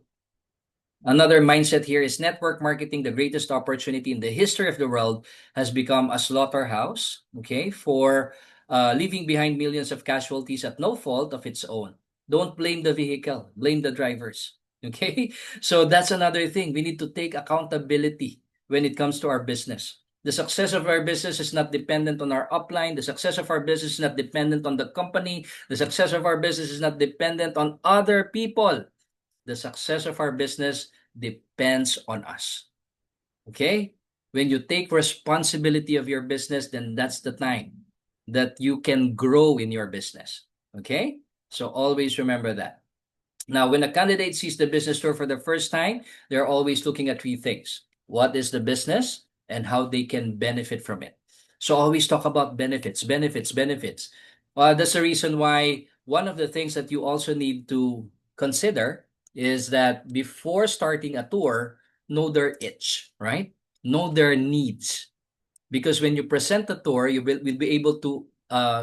another mindset here is network marketing, the greatest opportunity in the history of the world, has become a slaughterhouse, okay, for leaving behind millions of casualties at no fault of its own. Don't blame the vehicle, blame the drivers. Okay? So that's another thing. We need to take accountability when it comes to our business. The success of our business is not dependent on our upline. The success of our business is not dependent on the company. The success of our business is not dependent on other people. The success of our business depends on us. Okay? When you take responsibility of your business, then that's the time that you can grow in your business. Okay? So always remember that. Now, when a candidate sees the business tour for the first time, they're always looking at three things. What is the business and how they can benefit from it? So always talk about benefits, benefits, benefits. That's the reason why one of the things that you also need to consider is that before starting a tour, know their itch, right? Know their needs, because when you present the tour, will be able to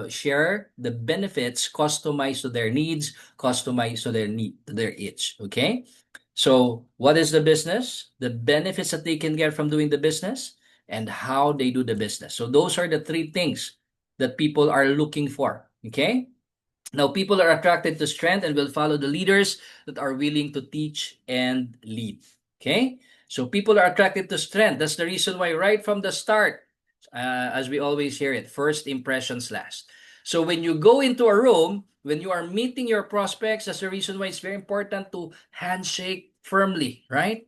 share the benefits customized to their needs, customized to their itch. Okay, so what is the business, the benefits that they can get from doing the business, and how they do the business. So those are the three things that people are looking for. Okay, now people are attracted to strength and will follow the leaders that are willing to teach and lead. Okay, so people are attracted to strength. That's the reason why right from the start As we always hear it, first impressions last. So when you go into a room, when you are meeting your prospects, that's the reason why it's very important to handshake firmly, right?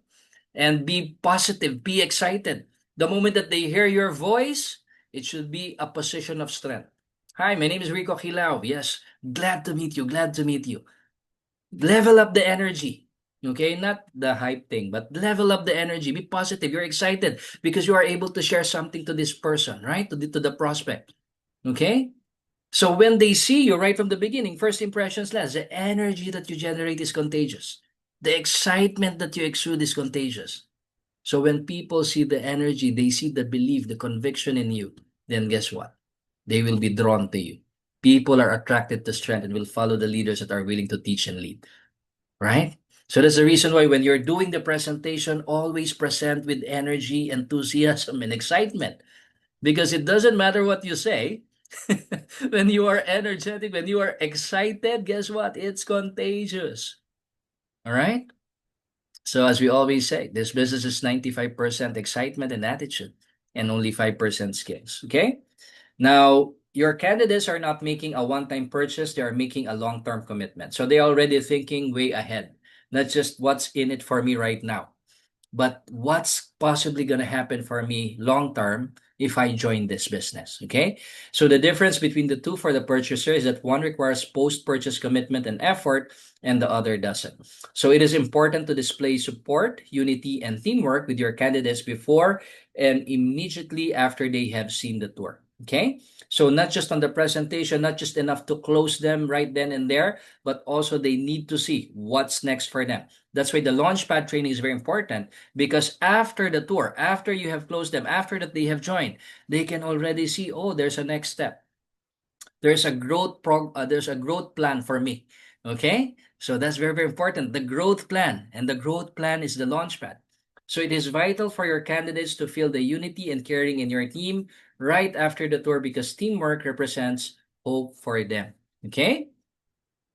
And be positive, be excited. The moment that they hear your voice, it should be a position of strength. Hi, my name is Rico Kilao. Yes, glad to meet you. Glad to meet you. Level up the energy. Okay, not the hype thing, but level up the energy. Be positive. You're excited because you are able to share something to this person, right? To the prospect. Okay? So when they see you right from the beginning, first impressions last, the energy that you generate is contagious. The excitement that you exude is contagious. So when people see the energy, they see the belief, the conviction in you, then guess what? They will be drawn to you. People are attracted to strength and will follow the leaders that are willing to teach and lead, right? So that's the reason why when you're doing the presentation, always present with energy, enthusiasm, and excitement. Because it doesn't matter what you say. When you are energetic, when you are excited, guess what? It's contagious. All right? So as we always say, this business is 95% excitement and attitude and only 5% skills. Okay? Now, your candidates are not making a one-time purchase, they are making a long-term commitment. So they're already thinking way ahead, not just what's in it for me right now, but what's possibly going to happen for me long term if I join this business. Okay. So the difference between the two for the purchaser is that one requires post purchase commitment and effort, and the other doesn't. So it is important to display support, unity, and teamwork with your candidates before and immediately after they have seen the tour. Okay. So not just on the presentation, not just enough to close them right then and there, but also they need to see what's next for them. That's why the launchpad training is very important, because after the tour, after you have closed them, after that they have joined, they can already see, oh, there's a next step. There's a growth plan for me. Okay? So that's very, very important. The growth plan. And the growth plan is the launchpad. So it is vital for your candidates to feel the unity and caring in your team right after the tour, because teamwork represents hope for them. Okay?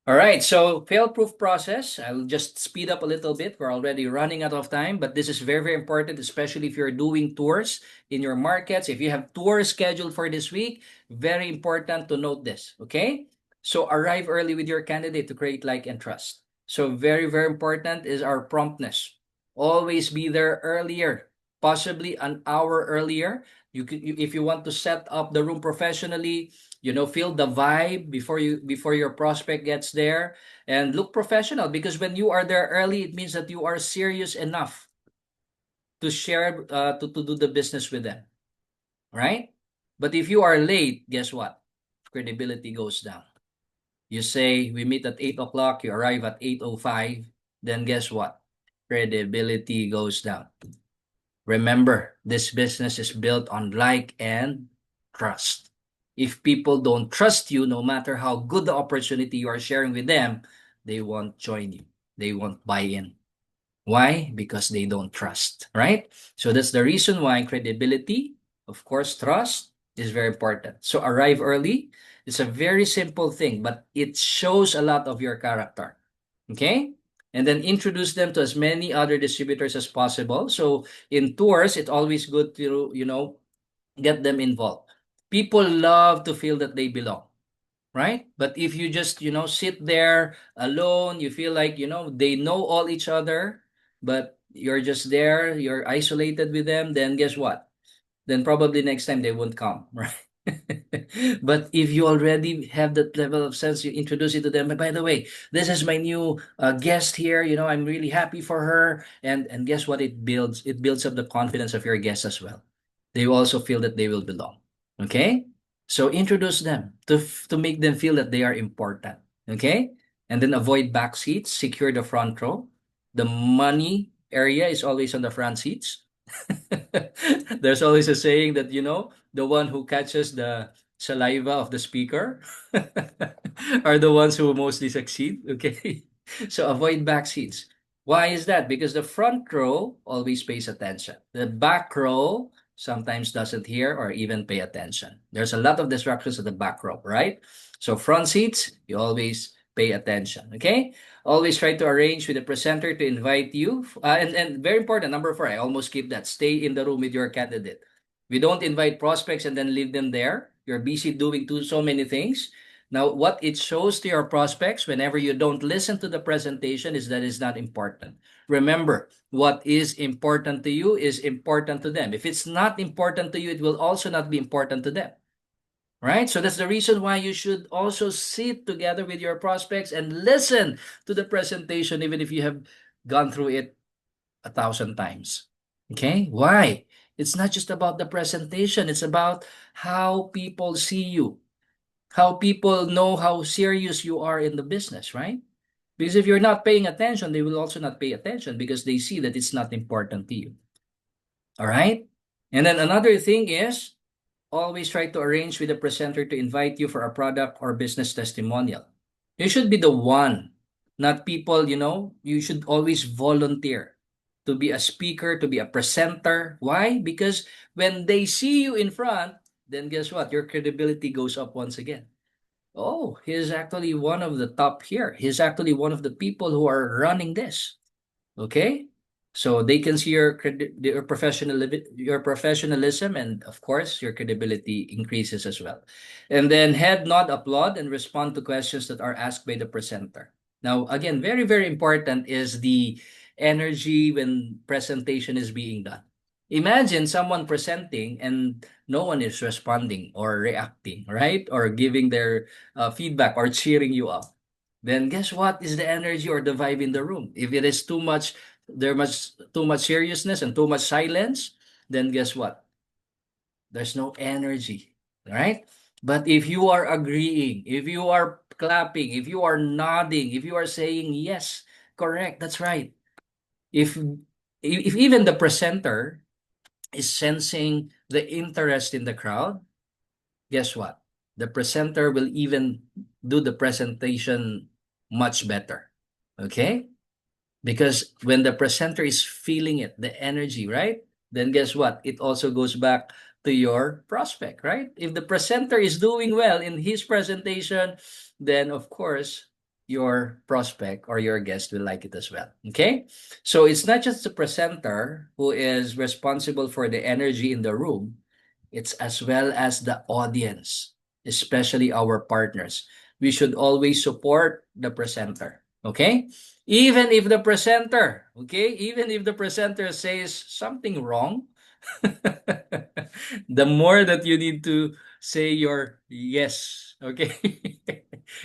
All right, so fail-proof process. I'll just speed up a little bit. We're already running out of time, but this is very, very important, especially if you're doing tours in your markets. If you have tours scheduled for this week, very important to note this, okay? So arrive early with your candidate to create like and trust. So very, very important is our promptness. Always be there earlier, possibly an hour earlier. If you want to set up the room professionally, feel the vibe before your prospect gets there, and look professional, because when you are there early, it means that you are serious enough to share to do the business with them, right? But if you are late, guess what? Credibility goes down. You say we meet at 8 o'clock, you arrive at 8:05, then guess what? Credibility goes down. Remember, this business is built on like and trust. If people don't trust you, no matter how good the opportunity you are sharing with them, they won't join you. They won't buy in. Why? Because they don't trust, right? So that's the reason why credibility, of course, trust is very important. So arrive early. It's a very simple thing, but it shows a lot of your character. Okay? And then introduce them to as many other distributors as possible. So in tours, it's always good to, get them involved. People love to feel that they belong, right? But if you just, sit there alone, you feel like, they know all each other, but you're just there, you're isolated with them, then guess what? Then probably next time they won't come, right? But if you already have that level of sense, you introduce it to them. By the way, this is my new guest here. I'm really happy for her, and guess what? It builds up the confidence of your guests as well. They also feel that they will belong. Okay, so introduce them to make them feel that they are important. Okay, and then avoid back seats. Secure the front row. The money area is always on the front seats. There's always a saying that, the one who catches the saliva of the speaker are the ones who mostly succeed. Okay. So avoid back seats. Why is that? Because the front row always pays attention. The back row sometimes doesn't hear or even pay attention. There's a lot of distractions at the back row, right? So front seats, you always pay attention. Okay. Always try to arrange with the presenter to invite you. And very important, number 4, I almost keep that. Stay in the room with your candidate. We don't invite prospects and then leave them there. You're busy doing so many things. Now, what it shows to your prospects whenever you don't listen to the presentation is that it's not important. Remember, what is important to you is important to them. If it's not important to you, it will also not be important to them. Right? So that's the reason why you should also sit together with your prospects and listen to the presentation, even if you have gone through it 1,000 times. Okay? Why? It's not just about the presentation, it's about how people see you, how people know how serious you are in the business, right? Because if you're not paying attention, they will also not pay attention because they see that it's not important to you. All right? And then another thing is always try to arrange with the presenter to invite you for a product or business testimonial. You should be the one, not people, you should always volunteer to be a speaker, to be a presenter. Why? Because when they see you in front, then guess what? Your credibility goes up once again. Oh, he's actually one of the top here. He's actually one of the people who are running this. Okay? So they can see your professionalism, and of course your credibility increases as well. And then head nod, applaud, and respond to questions that are asked by the presenter. Now, again, very, very important is the energy when presentation is being done. Imagine someone presenting and no one is responding or reacting, right? Or giving their feedback or cheering you up. Then guess what is the energy or the vibe in the room? If it is too much seriousness and too much silence, then guess what? There's no energy, right? But if you are agreeing, if you are clapping, if you are nodding, if you are saying yes, correct, that's right. If if even the presenter is sensing the interest in the crowd, guess what? The presenter will even do the presentation much better. Okay? Because when the presenter is feeling it, the energy, right? Then guess what? It also goes back to your prospect, right? If the presenter is doing well in his presentation, then of course your prospect or your guest will like it as well. Okay? So it's not just the presenter who is responsible for the energy in the room, it's as well as the audience, especially our partners. We should always support the presenter. Okay? Even if the presenter says something wrong, the more that you need to say your yes. Okay?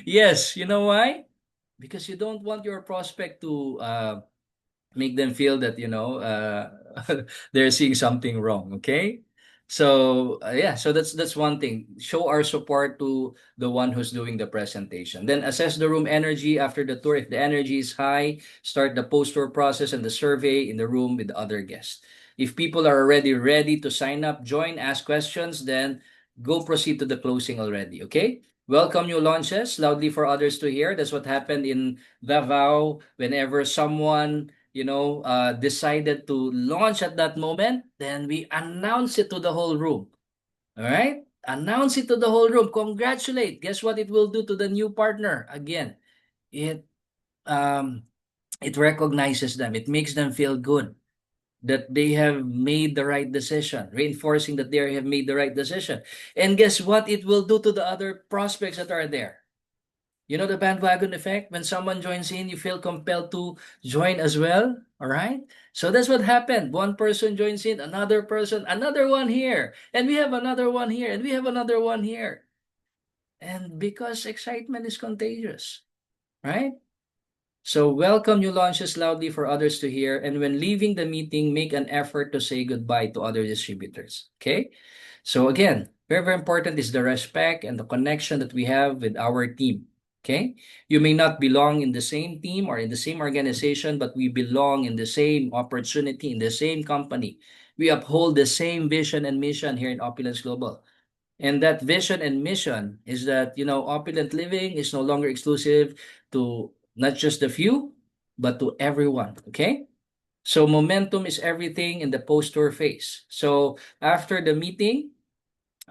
Yes, you know why? Because you don't want your prospect to make them feel that they're seeing something wrong. Okay, so yeah, so that's one thing. Show our support to the one who's doing the presentation. Then assess the room energy after the tour. If the energy is high, start the post-tour process and the survey in the room with the other guests. If people are already ready to sign up, join, ask questions, then go proceed to the closing already. Okay, welcome new launches loudly for others to hear. That's what happened in Davao. Whenever someone decided to launch at that moment, then we announce it to the whole room. All right? Announce it to the whole room. Congratulate. Guess what it will do to the new partner? Again, it um it recognizes them. It makes them feel good that they have made the right decision, reinforcing that they have made the right decision. And guess what it will do to the other prospects that are there? You know the bandwagon effect? When someone joins in, you feel compelled to join as well. All right. So that's what happened. One person joins in, another person, another one here. And we have another one here. And we have another one here. And because excitement is contagious, right? So welcome new launches loudly for others to hear. And when leaving the meeting, make an effort to say goodbye to other distributors. Okay. So again, very, very important is the respect and the connection that we have with our team. Okay. You may not belong in the same team or in the same organization, but we belong in the same opportunity, in the same company. We uphold the same vision and mission here in Opulence Global. And that vision and mission is that, opulent living is no longer exclusive to not just the few, but to everyone. Okay. So momentum is everything in the post-tour phase. So after the meeting,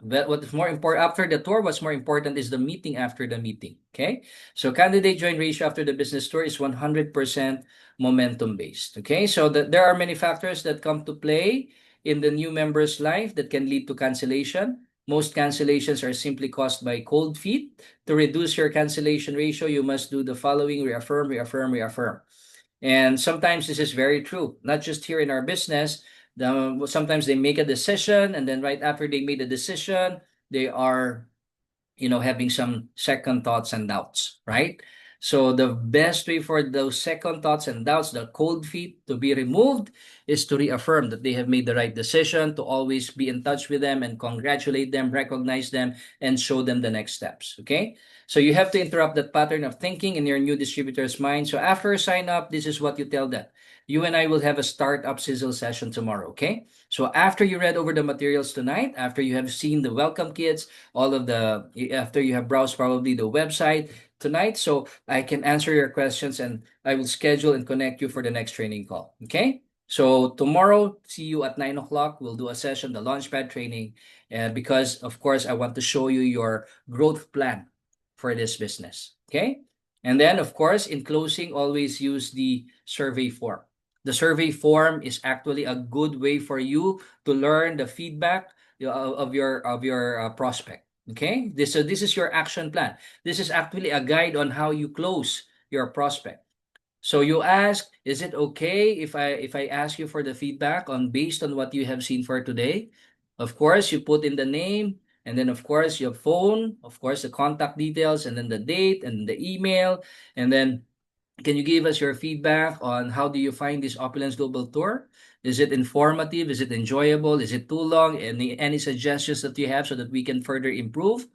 what's more important after the tour, what's more important is the meeting after the meeting. Okay. So candidate join ratio after the business tour is 100% momentum based. Okay. So there are many factors that come to play. in the new member's life that can lead to cancellation. Most cancellations are simply caused by cold feet. To reduce your cancellation ratio, you must do the following: reaffirm, reaffirm, reaffirm. And sometimes this is very true, not just here in our business. Sometimes they make a decision, and then right after they made a decision, they are having some second thoughts and doubts, right? So the best way for those second thoughts and doubts, the cold feet, to be removed is to reaffirm that they have made the right decision, to always be in touch with them and congratulate them, recognize them, and show them the next steps. Okay. So you have to interrupt that pattern of thinking in your new distributor's mind. So after you sign up, this is what you tell them. You and I will have a startup sizzle session tomorrow. Okay. So after you read over the materials tonight, after you have seen the welcome kits, all of the after you have browsed probably the website tonight, so I can answer your questions and I will schedule and connect you for the next training call. Okay. So tomorrow, see you at 9 o'clock. We'll do a session, the launchpad training, because of course I want to show you your growth plan for this business. Okay. And then of course, in closing, always use the survey form. The survey form is actually a good way for you to learn the feedback of your prospect. Okay, this is your action plan. This is actually a guide on how you close your prospect. So you ask, is it okay if I ask you for the feedback on based on what you have seen for today? Of course, you put in the name, and then of course your phone, of course the contact details, and then the date and the email, and then can you give us your feedback on how do you find this Opulence Global Tour? Is it informative? Is it enjoyable? Is it too long? Any suggestions that you have so that we can further improve?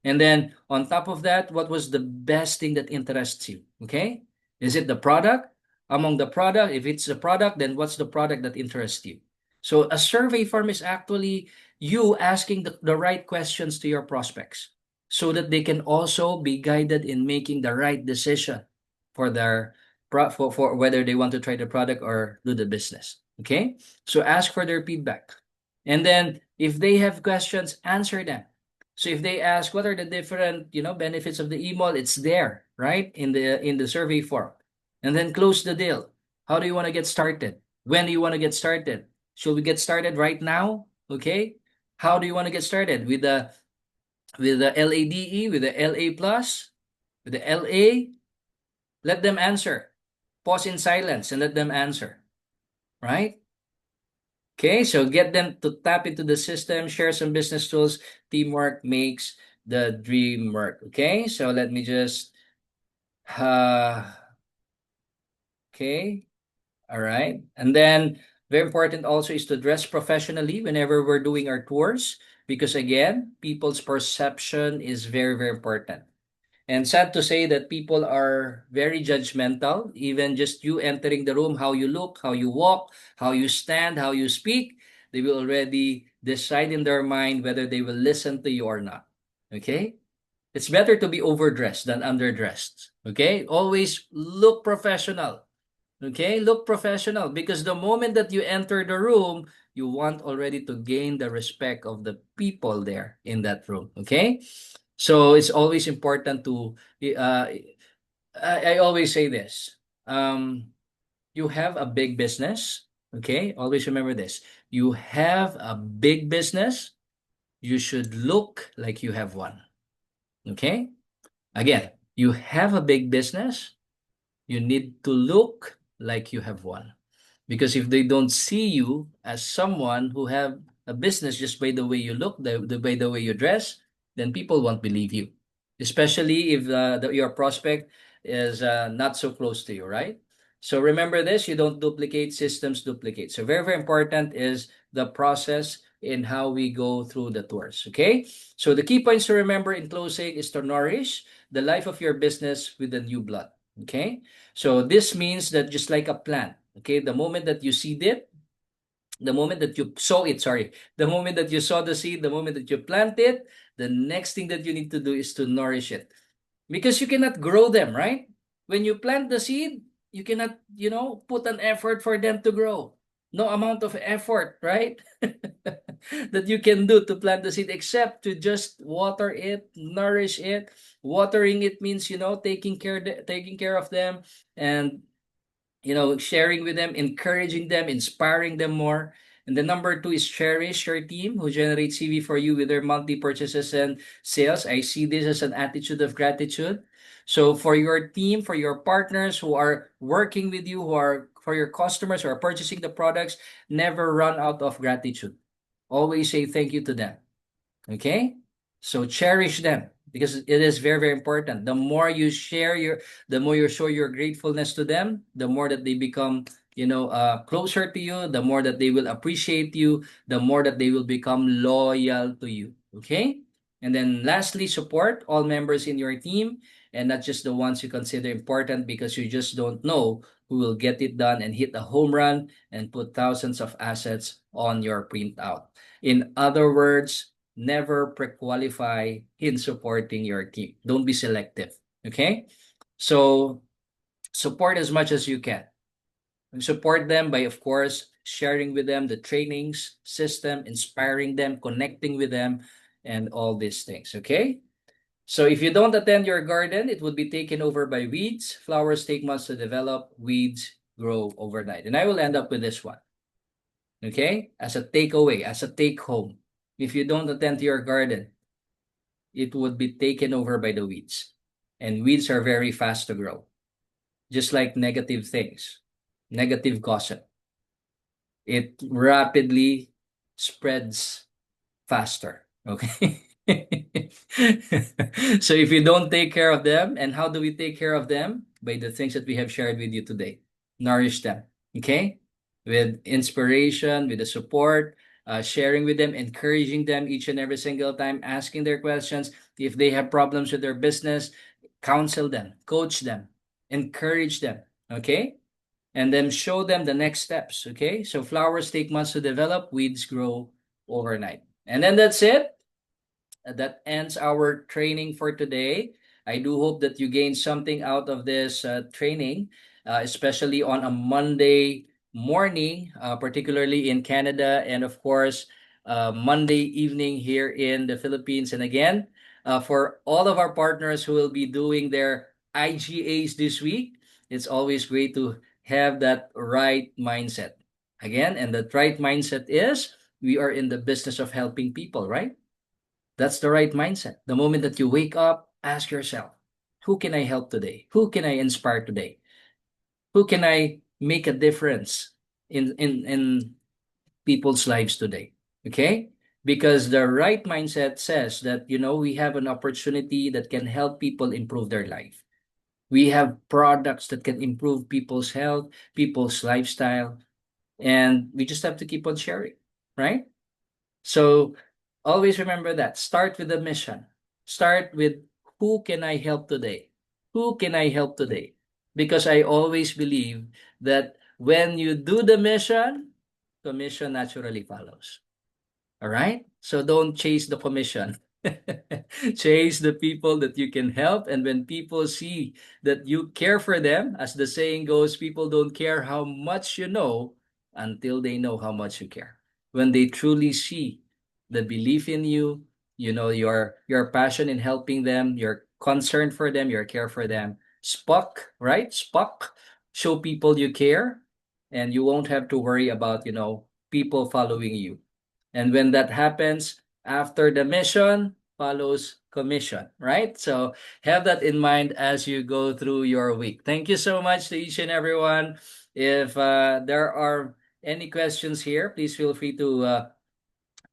And then on top of that, what was the best thing that interests you? Okay. Is it the product? Among the product, if it's the product, then what's the product that interests you? So a survey form is actually you asking the right questions to your prospects so that they can also be guided in making the right decision for their for whether they want to try the product or do the business. Okay. So ask for their feedback. And then if they have questions, answer them. So if they ask what are the different, benefits of the email, it's there, right? In the survey form. And then close the deal. How do you want to get started? When do you want to get started? Should we get started right now? Okay. How do you want to get started? With the LADE, with the LA plus, with the LA? Let them answer. Pause in silence and let them answer. Right? Okay, so get them to tap into the system, share some business tools. Teamwork makes the dream work. Okay, so let me just, uh, okay, all right. And then, very important also is to dress professionally whenever we're doing our tours, because again, people's perception is very, very important. And sad to say that people are very judgmental. Even just you entering the room, how you look, how you walk, how you stand, how you speak, they will already decide in their mind whether they will listen to you or not. Okay? It's better to be overdressed than underdressed. Okay? Always look professional. Okay? Look professional because the moment that you enter the room, you want already to gain the respect of the people there in that room. Okay? So it's always important to, I always say this. You have a big business. Okay. Always remember this. You have a big business. You should look like you have one. Okay. Again, you have a big business. You need to look like you have one. Because if they don't see you as someone who have a business just by the way you look, by the way you dress, then people won't believe you. Especially if your prospect is not so close to you, right? So remember this, you don't duplicate, systems duplicate. So very, very important is the process in how we go through the tours, okay? So the key points to remember in closing is to nourish the life of your business with the new blood, okay? So this means that just like a plant, okay, the moment that you seed it, the moment that you sow it, sorry, the moment that you sow the seed, the moment that you plant it, the next thing that you need to do is to nourish it because you cannot grow them, right? When you plant the seed, you cannot, put an effort for them to grow. No amount of effort, right? that you can do to plant the seed except to just water it, nourish it. Watering it means, taking care of them and sharing with them, encouraging them, inspiring them more. And the number two is cherish your team who generates CV for you with their monthly purchases and sales. I see this as an attitude of gratitude. So for your team, for your partners who are working with you, who are for your customers who are purchasing the products, never run out of gratitude. Always say thank you to them. Okay? So cherish them because it is very, very important. The more you show your gratefulness to them, the more that they become, closer to you, the more that they will appreciate you, the more that they will become loyal to you. Okay? And then lastly, support all members in your team and not just the ones you consider important because you just don't know who will get it done and hit a home run and put thousands of assets on your printout. In other words, never pre-qualify in supporting your team. Don't be selective. Okay? So support as much as you can. And support them by, of course, sharing with them the trainings, system, inspiring them, connecting with them, and all these things. Okay? So if you don't attend your garden, it would be taken over by weeds. Flowers take months to develop, weeds grow overnight. And I will end up with this one. Okay? As a takeaway, as a take home. If you don't attend to your garden, it would be taken over by the weeds. And weeds are very fast to grow, just like negative things, negative gossip. It rapidly spreads faster. Okay. So if you don't take care of them, and how do we take care of them? By the things that we have shared with you today. Nourish them. Okay. With inspiration, with the support, sharing with them, encouraging them each and every single time, asking their questions. If they have problems with their business, counsel them, coach them, encourage them. Okay. And then show them the next steps. Okay. So flowers take months to develop, weeds grow overnight. And then that's it. That ends our training for today. I do hope that you gain something out of this training, especially on a Monday morning, particularly in Canada, and of course, Monday evening here in the Philippines. And again, for all of our partners who will be doing their IGAs this week, it's always great to have that right mindset. Again, and that right mindset is we are in the business of helping people, right? That's the right mindset. The moment that you wake up, ask yourself, who can I help today? Who can I inspire today? Who can I make a difference in people's lives today? Okay? Because the right mindset says that, we have an opportunity that can help people improve their life. We have products that can improve people's health, people's lifestyle, and we just have to keep on sharing, right? So always remember that. Start with the mission. Start with who can I help today? Who can I help today? Because I always believe that when you do the mission naturally follows. All right? So don't chase the commission. Chase the people that you can help. And when people see that you care for them, as the saying goes, people don't care how much you know until they know how much you care. When they truly see the belief in you, your passion in helping them, your concern for them, your care for them, spuck, right? Spuck, show people you care, and you won't have to worry about, people following you. And when that happens, after the mission follows commission, right? So have that in mind as you go through your week. Thank you so much to each and everyone. If there are any questions here, please feel free to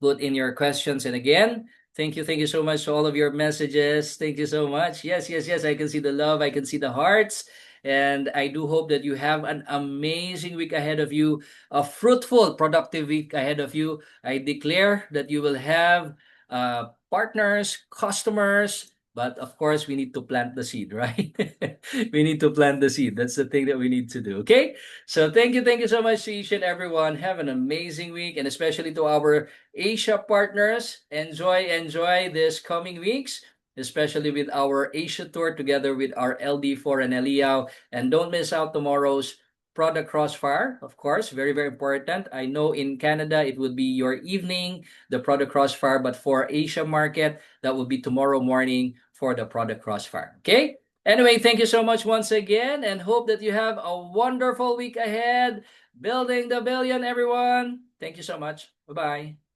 put in your questions. And again, thank you so much for all of your messages. Thank you so much. Yes, yes, yes. I can see the love, I can see the hearts. And I do hope that you have an amazing week ahead of you, a fruitful, productive week ahead of you. I declare that you will have partners, customers, but of course, we need to plant the seed, right? We need to plant the seed. That's the thing that we need to do. Okay. So thank you so much to each and everyone. Have an amazing week, and especially to our Asia partners. Enjoy this coming weeks, especially with our Asia tour together with our LD4 and Eliao. And don't miss out tomorrow's product crossfire, of course, very, very important. I know in Canada it would be your evening, the product crossfire, but for Asia market, that will be tomorrow morning for the product crossfire. Okay? Anyway, thank you so much once again, and hope that you have a wonderful week ahead. Building the billion, everyone. Thank you so much. Bye bye.